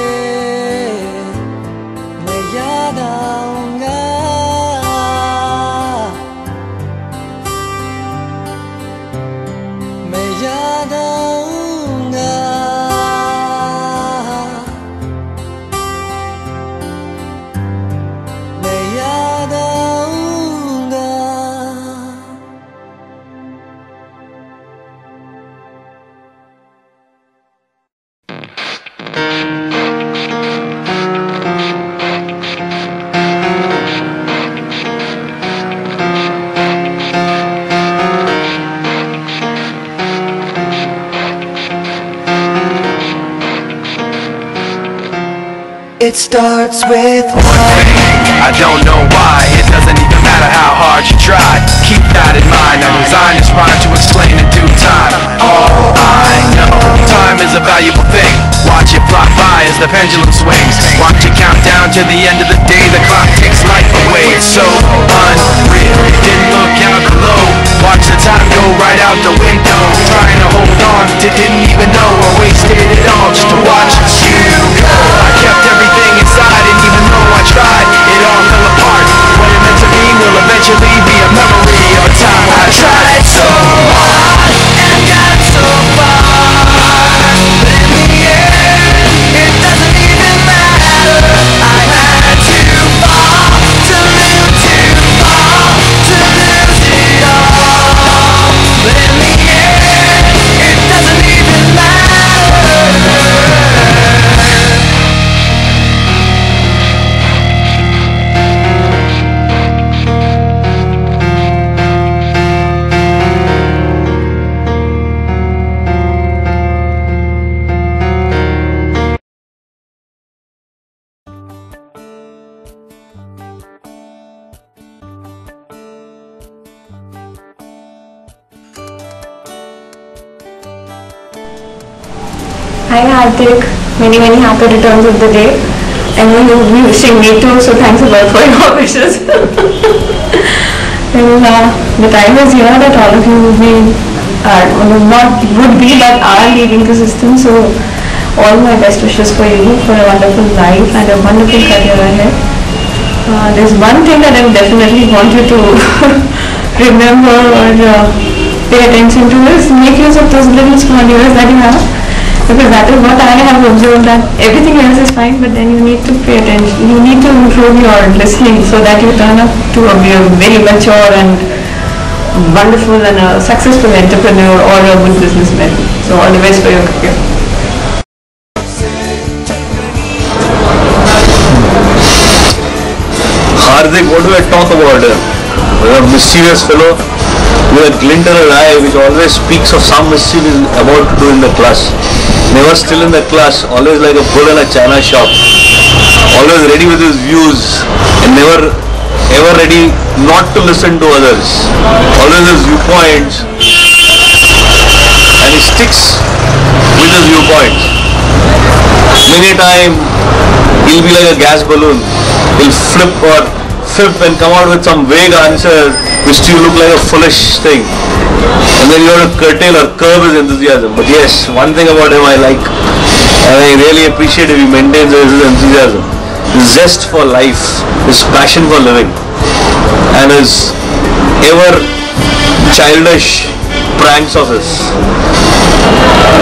मैं याद आऊंगा मैं याद आऊंगा मैं याद आऊंगा। It starts with one thing, I don't know why. It doesn't even matter how hard you try. Keep that in mind, I designed this rhyme to explain in due time. All I know, time is a valuable thing. Watch it fly by as the pendulum swings. Watch it count down to the end of the day. The clock takes life away, it's so unreal. Didn't look out below, watch the time go right out the window. Trying to hold on, didn't even know I wasted it all just to watch you go. I kept everything inside, and even though I tried, it all fell apart. What it meant to me will eventually be a memory of a time I tried so hard and got so far, but in the end, it doesn't even matter. I had to fall to live too far to lose it all, but in the end, Hi Hardik, many happy returns of the day. I know you'll be wishing me too, so thanks a lot for your wishes. And the time is here that all of you would be leaving the system, so all my best wishes for you for a wonderful life and a wonderful career ahead. There's one thing that I definitely want you to remember or pay attention to is make use of those little small ears that you have, because that is what I have observed, that everything else is fine, but then you need to pay attention, you need to improve your listening so that you turn up to be a very mature and wonderful and a successful entrepreneur or a good businessman. So all the best for your career. Hardik, what do I talk about him? A mischievous fellow with a glint in his eye which always speaks of some mischief he's about to do in the class. Never still in the class, always like a bull in a china shop. Always ready with his views and never ever ready not to listen to others. Always his viewpoints, and he sticks with his viewpoints. Many times he'll be like a gas balloon. He'll flip and come out with some vague answer which to you look like a foolish thing. And then you have to curtail or curb his enthusiasm. But yes, one thing about him I like, and I really appreciate if he maintains his enthusiasm, his zest for life, his passion for living, and his ever childish pranks of his.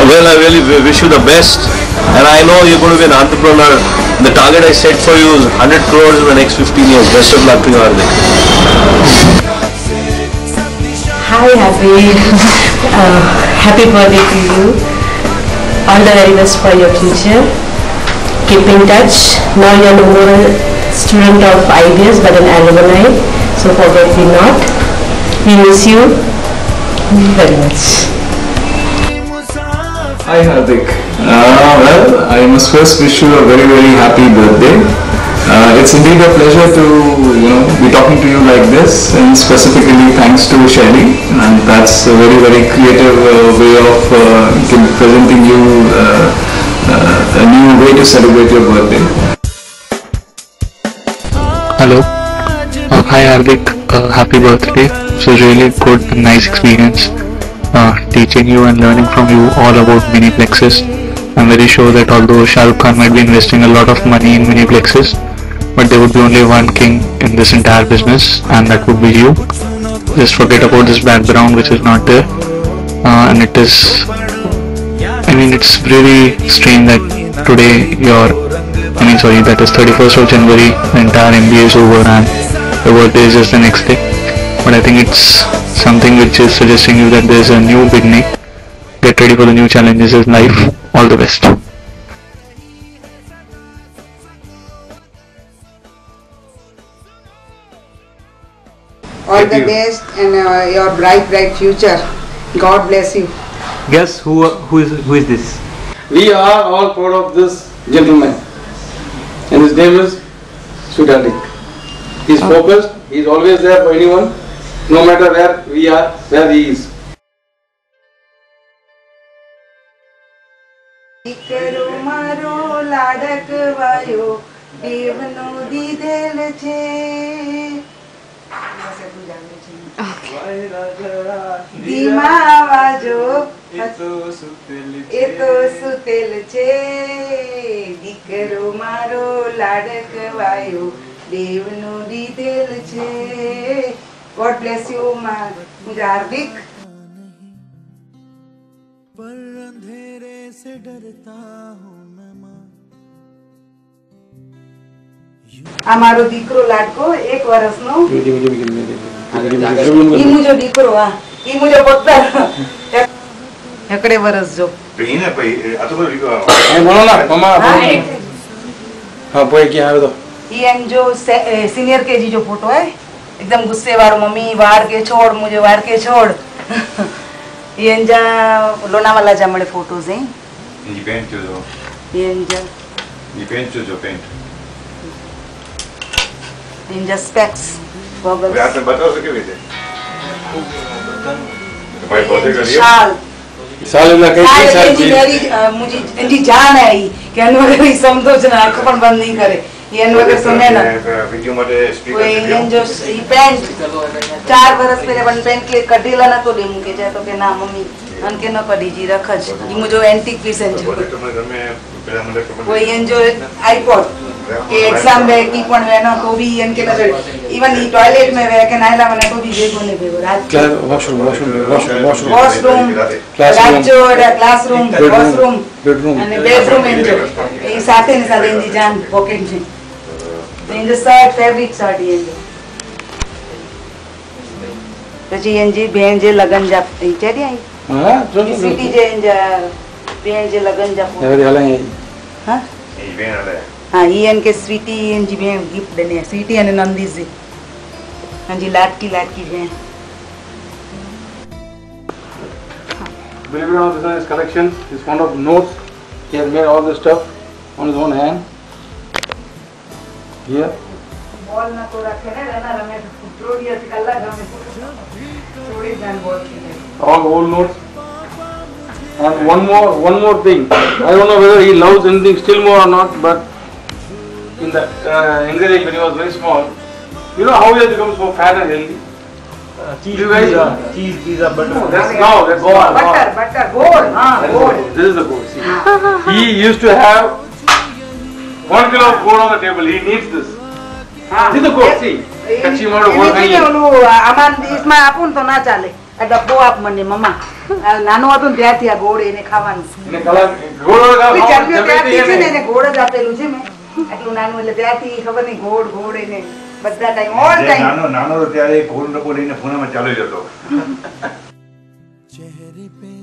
Well, I really wish you the best, and I know you're going to be an entrepreneur. The target I set for you is 100 crores in the next 15 years. Best of luck to you, Hardik. Hi Happy, happy birthday to you. All the very best for your future. Keep in touch. Now you're no more a student of IBS but an alumni, so forget me not. We miss you very much. Hi Hardik. Well, I must first wish you a very happy birthday. It's indeed a pleasure to be talking to you like this, and specifically thanks to Shelly, and that's a very creative way of presenting you a new way to celebrate your birthday. Hello. Hi Hardik. Happy birthday. It was really good and nice experience teaching you and learning from you all about miniplexes. I'm very sure that although Shah Rukh Khan might be investing a lot of money in miniplexes, but there would be only one king in this entire business, and that would be you. Just forget about this background which is not there, and it's really strange that today that is 31st of January, the entire MBA is over and your birthday is just the next day. But I think it's something which is suggesting you that there's a new beginning. Get ready for the new challenges in life. All the best. All the best and your bright future. God bless you. Guess who is this? We are all proud of this gentleman, and his name is Sweet Hardik. He's focused. He's always there for anyone, no matter where we are, where he is. દીકરો મારો લાડકવાયો દેવનો દીધેલ છે ધીમા વાજો એ તો સુતેલ છે દીકરો મારો લાડકવાયો દેવનો દીધેલ છે. God bless you, Mr. Hardik. से डरता हूँ मैं माँ. આ મારો દીકરો લાડકો 1 વર્ષનો ઈ મુજો દીકરો ઈ મુજો પુત્ર 1 વર્ષ જો એને ભાઈ આ તો બોલો ના મમ્મા હા પોય કે આવે તો ઈ એમ જો सीनियर केजी जो फोटो है एकदम गुस्से वालो मम्मी वार के छोड़ मुझे वार के छोड़ ये जा लोनावाला जा मळे फोटोज हैं नी पेंट जो ये जा नी पेंट जो पेंट इन जा स्पेक्स गॉगल्स आपने बताओ सके वैसे भाई पौधे का लिया शाल मुंहिंजी जान आहे ही कि हिन वग़ैरह ही समझो न अख पण बंदि नहीं करे हिन वग़ैरह सुने न ही पेंट 4 बरस पहले वन पेंट के कढेला न तो दे मूंखे चए तो कि ना मम्मी हन के न कढी जी रखज ही मुंहिंजो एंटीक पीस आहिनि कोई इनजो आईपॉड के एग्जाम में की पण वे न तो भी इनके न इवन ही टॉयलेट में वे के नायला मने तो भी भेगो ने भेगो रात वॉशरूम क्लासरूम वॉशरूम અને બેડરૂમ એન્જો એ સાથે ને સાથે એની જાન પોકેટ છે એની શર્ટ ફેબ્રિક શર્ટ એન્જો પછી એની બેન જે લગન જા એ ચડી આવી હા સિટી જે એન્જા બેન જે લગન જા હા એ બેન આલે हाँ ये इनके स्वीटी इनकी बहन गिफ्ट देने हैं स्वीटी और नंदी जी हाँ जी लाडकी बहन Believe it or not, this is his collection. He's fond of notes. He has made all this stuff on his own hand. Here. Ball ना तो रखे ना रहना रमे थोड़ी ऐसी कल्ला रमे थोड़ी जान बॉल की all old notes. And one more thing. I don't know whether he loves anything still more or not, but in the younger age when he was very small, you know how he has become so fat and healthy. Cheese pizza, butter. No, that's gold. Butter, gold. Gold. This is the gold. See, he used to have 1 kilo of gold on the table. He needs this. See the gold. See, कच्ची मारो gold नहीं है. ओलो आमान इसमें आपन तो ना चाले. आ डब्बो आप मने मम्मा. नानो હતો ત્યારથી આ ગોળ એને ખાવાનું. એને કલા ગોળ ત્યારથી છે ને એને ગોળ જ આપેલું છે મેં. એટલું નાનું એટલે ત્યારથી ખબર નહીં ગોળ એને બધા ટાઈમ ઓલ ટાઈમ નાનો તો ત્યારે ગોળ નકો લઈને ફોનમાં ચાલી જતો ચહેરે पे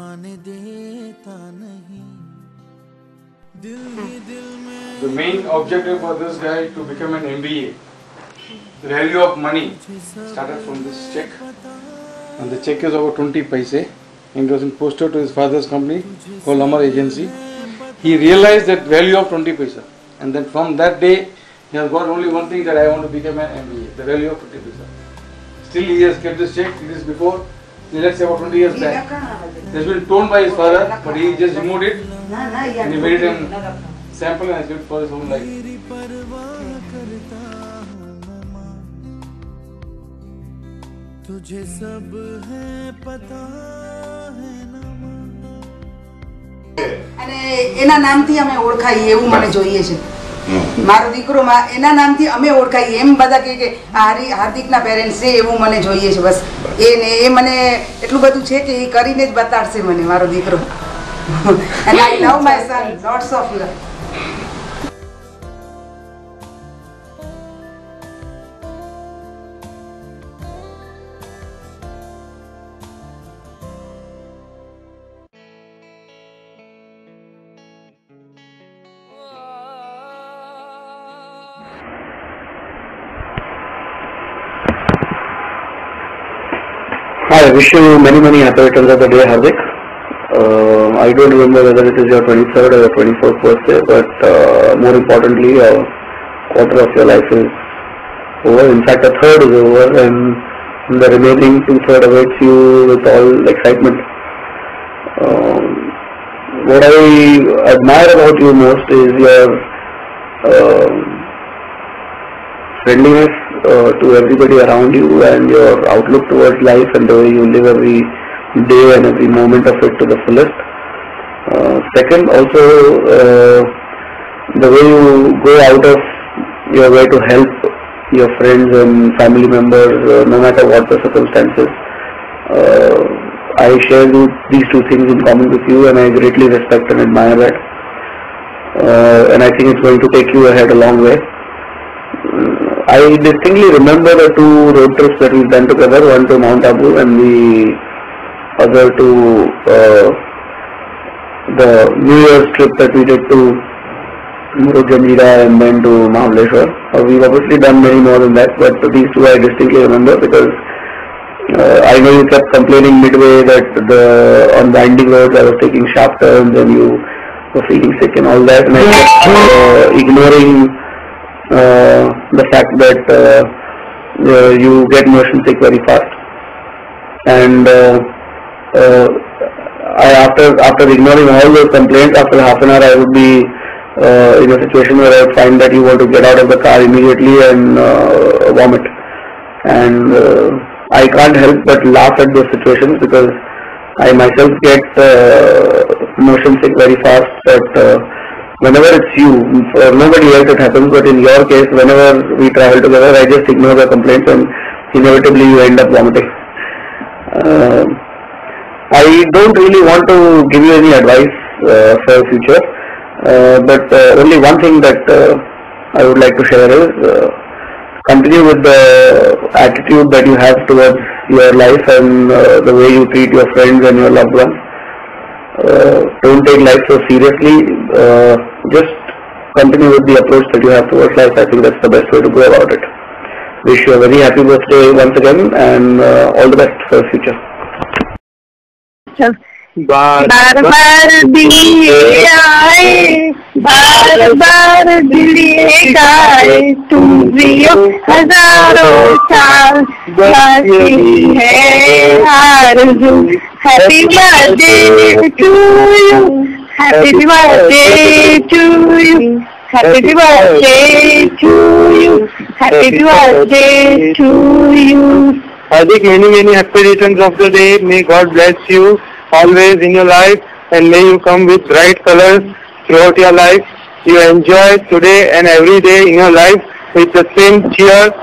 आने देता नहीं दिल में The main objective for this guy to become an MBA. The value of money started from this check, and the check is over 20 paise, and it was posted to his father's company called Amar Agency. He realized that value of 20 paisa, and then from that day he has got only one thing, that I want to become an MBA, the value of 20 paisa. Still he has kept this check. This is before, let's say about 20 years back. It has been torn by his father, but he just removed it and he made it in sample and has used for his own life. तुझे सब है पता है અને એના નામથી અમે ઓળખાઈએ એવું મને જોઈએ છે મારો દીકરો એના નામથી અમે ઓળખાઈએ એમ બધા કે હાર્દિકના પેરેન્ટ્સ છે એવું મને જોઈએ છે બસ એ મને એટલું બધું છે કે એ કરીને જ બતાડશે મને મારો દીકરો and I love my son lots of love. I wish you many happy returns of the day, Hardik. I don't remember whether it is your 23rd or your 24th birthday, but more importantly, a quarter of your life is over. In fact, a third is over, and the remaining 2/3 awaits you with all excitement. What I admire about you most is your friendliness to everybody around you, and your outlook towards life, and the way you live every day and every moment of it to the fullest. Second, also the way you go out of your way to help your friends and family members, no matter what the circumstances. I share these two things in common with you, and I greatly respect and admire that. And I think it's going to take you ahead a long way. I distinctly remember the 2 road trips that we've done together, one to Mount Abu and the other to the New Year's trip that we did to Murugajira and then to Mahabaleshwar. We've obviously done many more than that, but these 2 I distinctly remember because I know you kept complaining midway that on winding roads I was taking sharp turns and you were feeling sick and all that, and I kept ignoring the fact that you get motion sick very fast, and after ignoring all those complaints, after half an hour I would be in a situation where I would find that you want to get out of the car immediately and vomit. And I can't help but laugh at those situations because I myself get motion sick very fast. But whenever it's you, for nobody else it happens. But in your case, whenever we travel together, I just ignore the complaints and inevitably you end up vomiting. I don't really want to give you any advice for the future, but only one thing that I would like to share is continue with the attitude that you have towards your life and the way you treat your friends and your loved ones. Don't take life so seriously. Just continue with the approach that you have towards life. I think that's the best way to go about it. Wish you a very happy birthday once again and all the best for the future. बार बार दिए आए, बार बार दिए गाए, तुम जियो हजारों साल, बाकी है आरज़ू। Happy birthday to you, happy birthday to you, happy birthday to you, happy birthday to you. Hardik, many happy returns of the day. May God bless you always in your life and may you come with bright colors throughout your life. You enjoy today and every day in your life with the same cheer,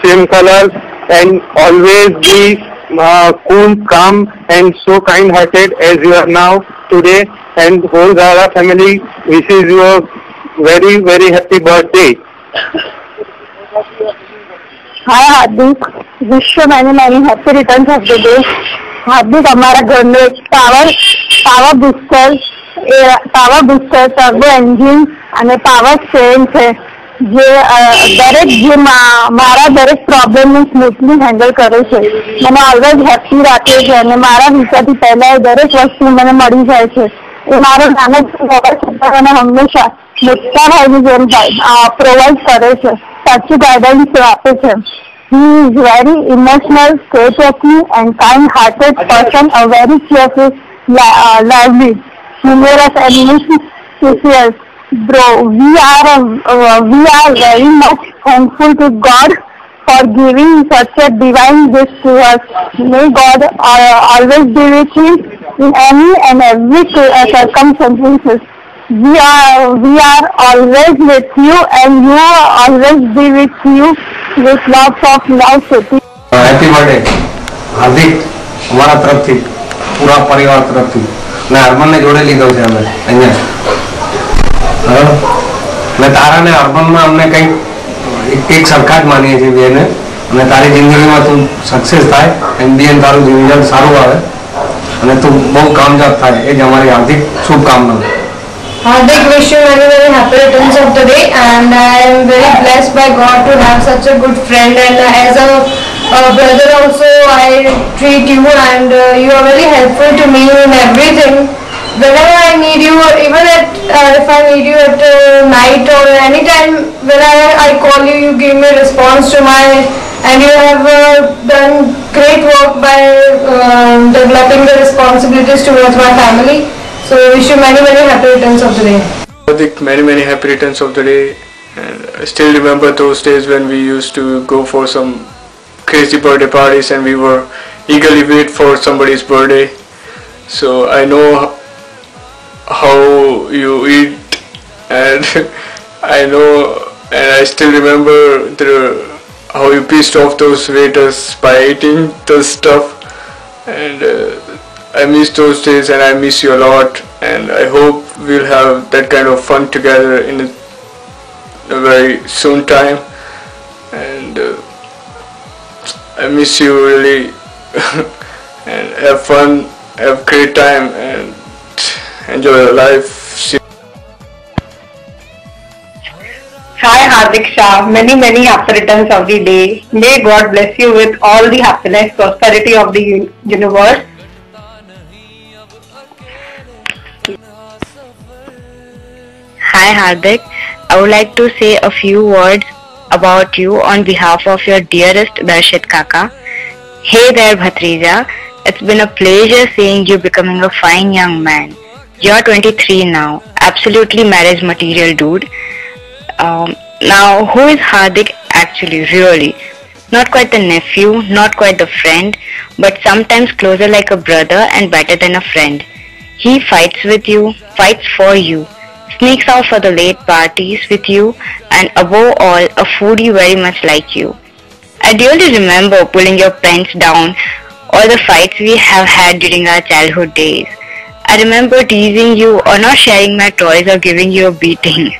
same colors, and always be cool, calm and so kind-hearted as you are now today. And whole Zara family wishes you a very happy birthday. Hi Hardik, wish you many happy returns of the day. हार्दिक, हमारा घर में power booster turbo engine અને power steering છે જે મારા દરેક પ્રોબ્લેમને smoothly handle કરે છે, મને ઓલવેઝ હેપી રાખે છે અને મારા વિચારથી પહેલા દરેક વસ્તુ મને મળી જાય છે. એ મારો નાનો મને હંમેશા મોટા ભાઈની જેમ પ્રોવાઈડ કરે છે, સાચું ગાઈડન્સ આપે છે. He is very emotional, straight-talking and kind-hearted person, a very cheerful, lively, humorous and mischievous. Bro, we are very much thankful to God for giving such a divine gift to us. May God always be with you in any and every circumstances. We are always with you and you always be with you with lots of love, Siti. Happy birthday, हार्दिक. हमारा तरफ थी, पूरा परिवार तरफ थी. मैं हरमन ने जोड़े लीधो છે અમે અહીંયા. मैं तारा ने हरमन में हमने कई एक सरखा જ માનીએ છીએ બેને અને તારી જિંદગીમાં તું સક્સેસ થાય એમબીએન તારું રિઝલ્ટ સારું આવે અને તું બહુ કામયાબ થાય એ જ અમારી હાર્દિક શુભકામનાઓ. Hardik, wish you very happy returns of the day, and I am very blessed by God to have such a good friend, and as a brother also I treat you, and you are very helpful to me in everything. Whenever I need you, even if I need you at night or any time when I call you, you give me a response to my, and you have done great work by developing the responsibilities towards my family. So wish you many happy returns of the day. Hardik, many happy returns of the day. And I still remember those days when we used to go for some crazy birthday parties and we were eagerly wait for somebody's birthday. So I know how you eat, and I know, and I still remember how you pissed off those waiters by eating the stuff, and I miss those days and I miss you a lot, and I hope we'll have that kind of fun together in a very soon time, and I miss you really. And have fun, have great time and enjoy your life. Hi Hardik Shah, many happy returns of the day. May God bless you with all the happiness, prosperity of the universe. Hi Hardik, I would like to say a few words about you on behalf of your dearest Darshit Kaka. Hey there Bhatrija, It's been a pleasure seeing you becoming a fine young man. You're 23 now. Absolutely marriage material, dude. Now, who is Hardik actually, really? Not quite the nephew, not quite the friend, but sometimes closer like a brother and better than a friend. He fights with you, fights for you, sneaks out for the late parties with you, and above all, a foodie very much like you. I really remember pulling your pants down, all the fights we have had during our childhood days. I remember teasing you or not sharing my toys or giving you a beating.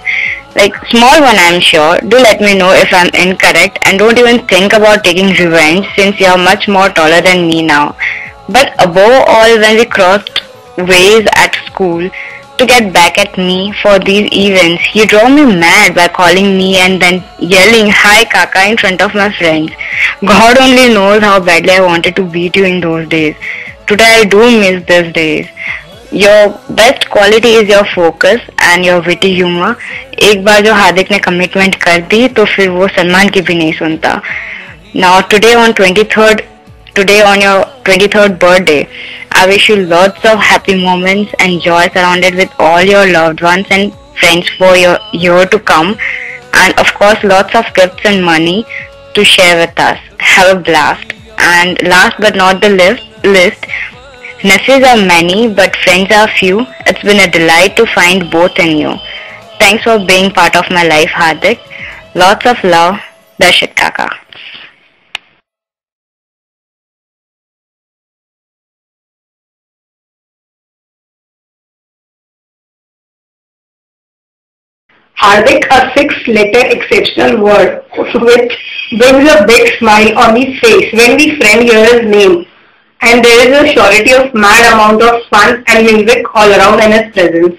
Like, small one I'm sure. Do let me know if I'm incorrect and don't even think about taking revenge since you're much more taller than me now. But above all, when we crossed ways at school to get back at me for these events, you drove me mad by calling me and then yelling, "Hi Kaka," in front of my friends. God only knows how badly I wanted to beat you in those days. Today I do miss these days. Your best quality is your focus and your witty humor. एक बार जो हार्दिक ने commitment कर दी तो फिर वो सलमान की भी नहीं सुनता. Now today on your 23rd birthday, I wish you lots of happy moments and joy surrounded with all your loved ones and friends for your year to come, and of course lots of gifts and money to share with us. Have a blast. And last but not the list, nephews are many, but friends are few. It's been a delight to find both in you. Thanks for being part of my life, Hardik. Lots of love, Darshit Kaka. Hardik, a 6-letter exceptional word which brings a big smile on his face when we friend hear his name. And there is a surety of mad amount of fun and music all around in his presence.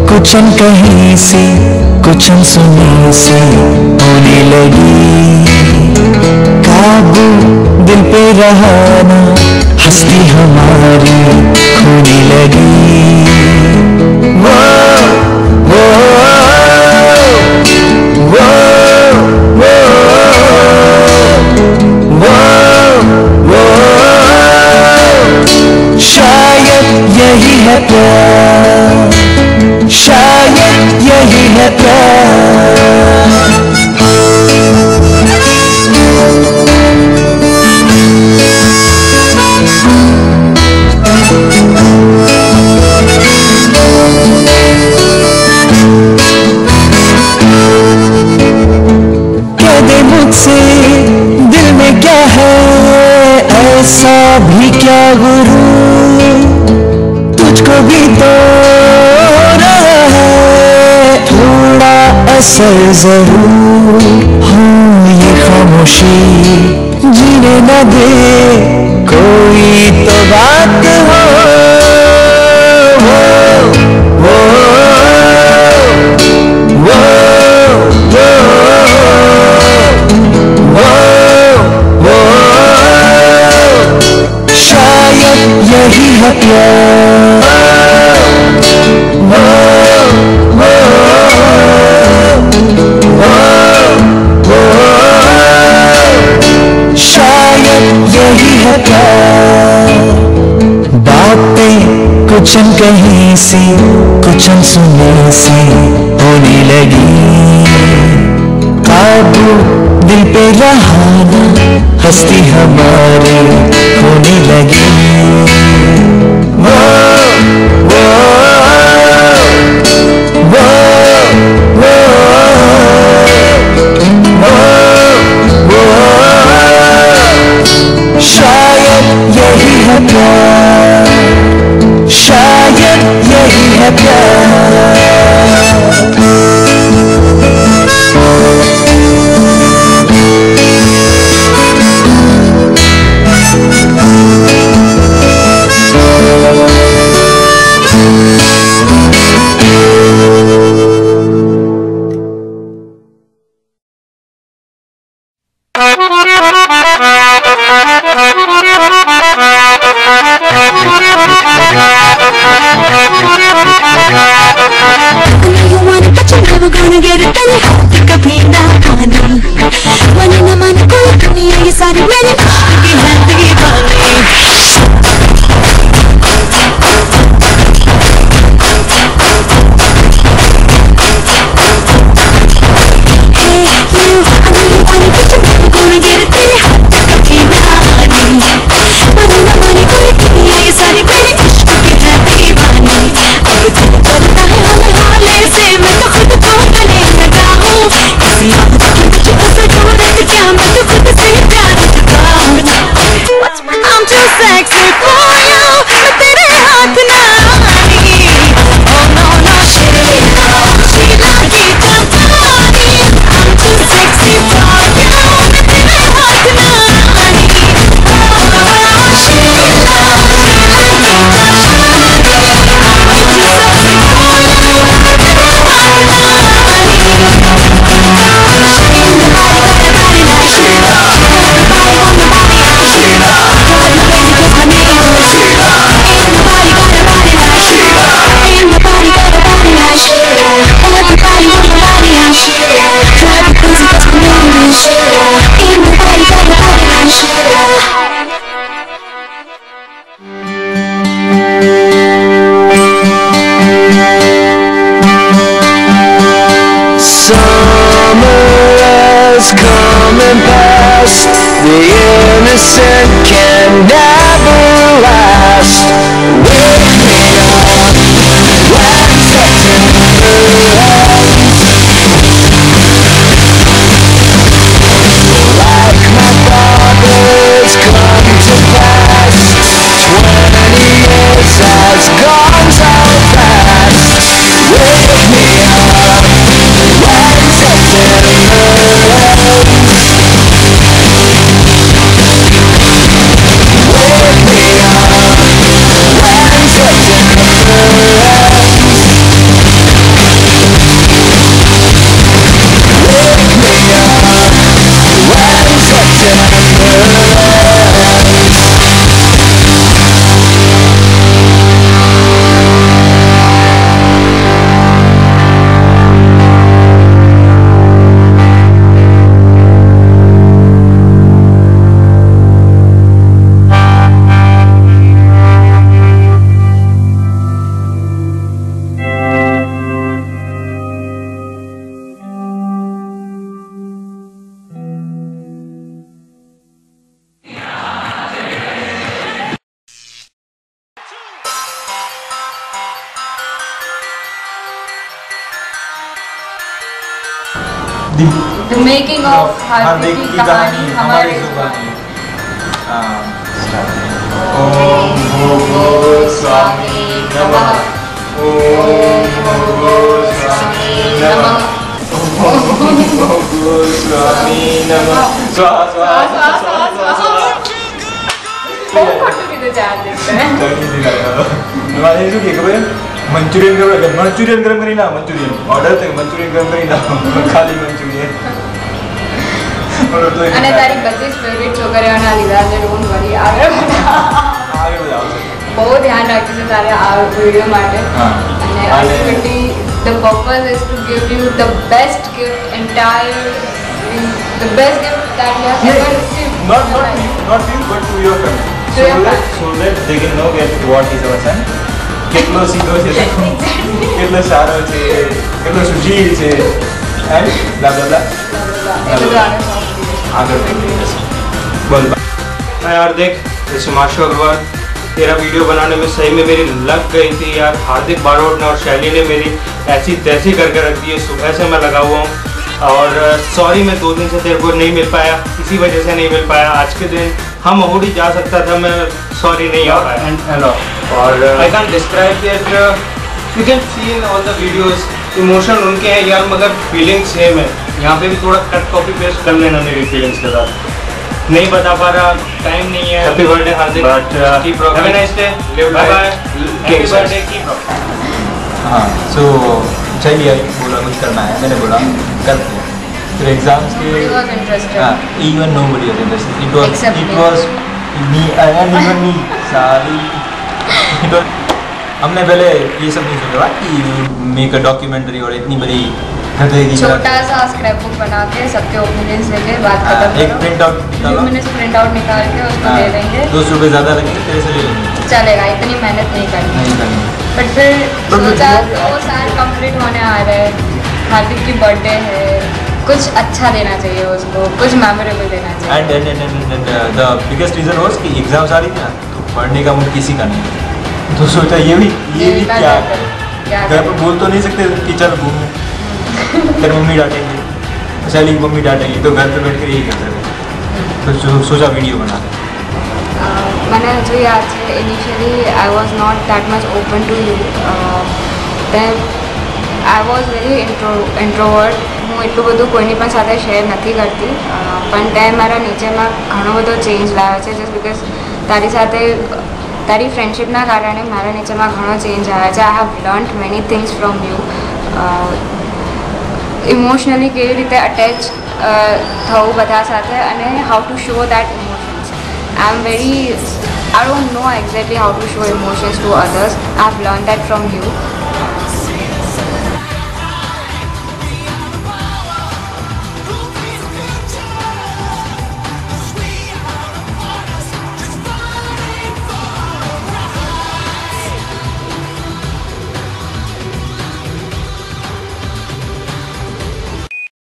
कुछ कहीं सी कुछ सुनी सी होने लगी, काबू दिल पे रहा ना, हस्ती हमारी खोने लगी. वो वो वो वो वो वो शायद यही है प्यार, शायद यही है प्यार. कह दे मुझसे दिल में क्या है, ऐसा भी क्या गुरूर, तुझको भी तो असर जरूर हो. ये खामोशी जीने न दे, कोई तो बात हो. वो वो वो वो वो शायद यही है प्यार. वो वो शायद यही है प्यार. बातें कुछ कहीं सी कुछ सुने सी होने लगी, काबू दिल पे रहा ना, हस्ती हमारी होने लगी. वो वो वो वो वो शायद यही है प्यार, शायद यही है प्यार. गिर तेरे हाथ कभी ना आनी, माने न माने कोई दुनिया ये सारी मेरी की है दीवानी। Coming past, the innocent can never last. Wake me up when September ends. Like my father's come to pass, 20 years has gone so fast. Wake me up when September The making of हार्दिक की कहानी हमारी जुबानी। ओम भूर्भुवः स्वामी नमः। ओम भूर्भुवः स्वामी नमः। ओम भूर्भुवः स्वामी नमः। स्वाहा स्वाहा स्वाहा स्वाहा। बहुत फोटो भी तो चार देते हैं। हमारे जो क्या करें मंचूरियन गरम मंचूरियन गरम करी ना मंचूरियन ऑर्डर थे मंचूरियन गरम करी ना खाली मंचूरियन અને તારી બધી ફેવરિટ છોકરીઓના લીધા છે ડોન્ટ વરી આગળ बढ़ाओ બહુ ધ્યાન રાખ્યું છે તારે આ વિડિયો માટે અને ultimately the purpose is to give you the best gift the best gift that you have ever received not to you but to your family so that they can know what is our son કેટલો સીધો છે કેટલો સારો છે કેટલો સુજીલ છે and blah blah blah आगे बोल मैं यार देख सुमाशु अग्रवाल तेरा वीडियो बनाने में सही में मेरी लग गई थी यार। हार्दिक बारोट ने और शैली ने मेरी ऐसी तैसी करके रख दी है। सुबह से मैं लगा हुआ हूँ और सॉरी मैं 2 दिन से तेरे को नहीं मिल पाया, इसी वजह से नहीं मिल पाया। आज के दिन हम अहूडी जा सकता था, मैं सॉरी नहीं आ पाया। और I can describe that you can see in all the videos emotion उनके हैं यार, मगर फीलिंग सेम है। यहाँ पे भी थोड़ा कट कॉपी पेस्ट कर लेना मेरी फीलिंग्स के साथ। नहीं बता पा रहा, टाइम नहीं है। Happy birthday Hardik, keep rocking, have a nice day, bye bye, happy birthday, keep rocking. हाँ सो चलिए बोला कुछ करना है, मैंने बोला करते हैं। फिर एग्जाम्स के even nobody was interested, it was me and even me sorry हमने पहले ये सब नहीं सोचा कि मेक अ डॉक्यूमेंट्री और इतनी बड़ी छोटा सा स्क्रैप बुक बना के सबके ओपिनियंस लेके बात खत्म एक प्रिंट आउट प्रिंट आउट निकाल के उसको दे देंगे। 200 रुपये ज़्यादा लगेंगे, तेरे से ले लेंगे, चलेगा, इतनी मेहनत नहीं करनी। बट फिर सोचा 2 साल कंप्लीट होने आ रहे हैं, हार्दिक की बर्थडे है, कुछ अच्छा देना चाहिए उसको, कुछ मेमोरेबल देना चाहिए। And the biggest reason was कि एग्जाम्स आ रही थी ना, तो पढ़ने का मूड किसी का नहीं, तो सोचा ये भी क्या घर पर बोल तो नहीं सकते कि चल घूमने, फिर मम्मी डांटेंगे, शैली की मम्मी डांटेंगी, तो घर पे बैठ कर यही करते थे, तो सोचा वीडियो बना। मैंने जो याद है initially I was not that much open to you, then I was very introvert, હું એટલું બધું કોઈની પણ સાથે શેર નથી કરતી, પણ તે મારા નીચેમાં ઘણો બધો ચેન્જ લાવ્યો છે, જસ્ટ બિકોઝ તારી સાથે તારી ફ્રેન્ડશિપના કારણે મારા નીચેમાં ઘણો ચેન્જ આવ્યો છે. I have learnt many things from you, emotionally કેવી રીતે અટેચ થવું બધા સાથે અને how to show that emotions. I am very I don't know exactly how to show emotions to others. I've learned that from you.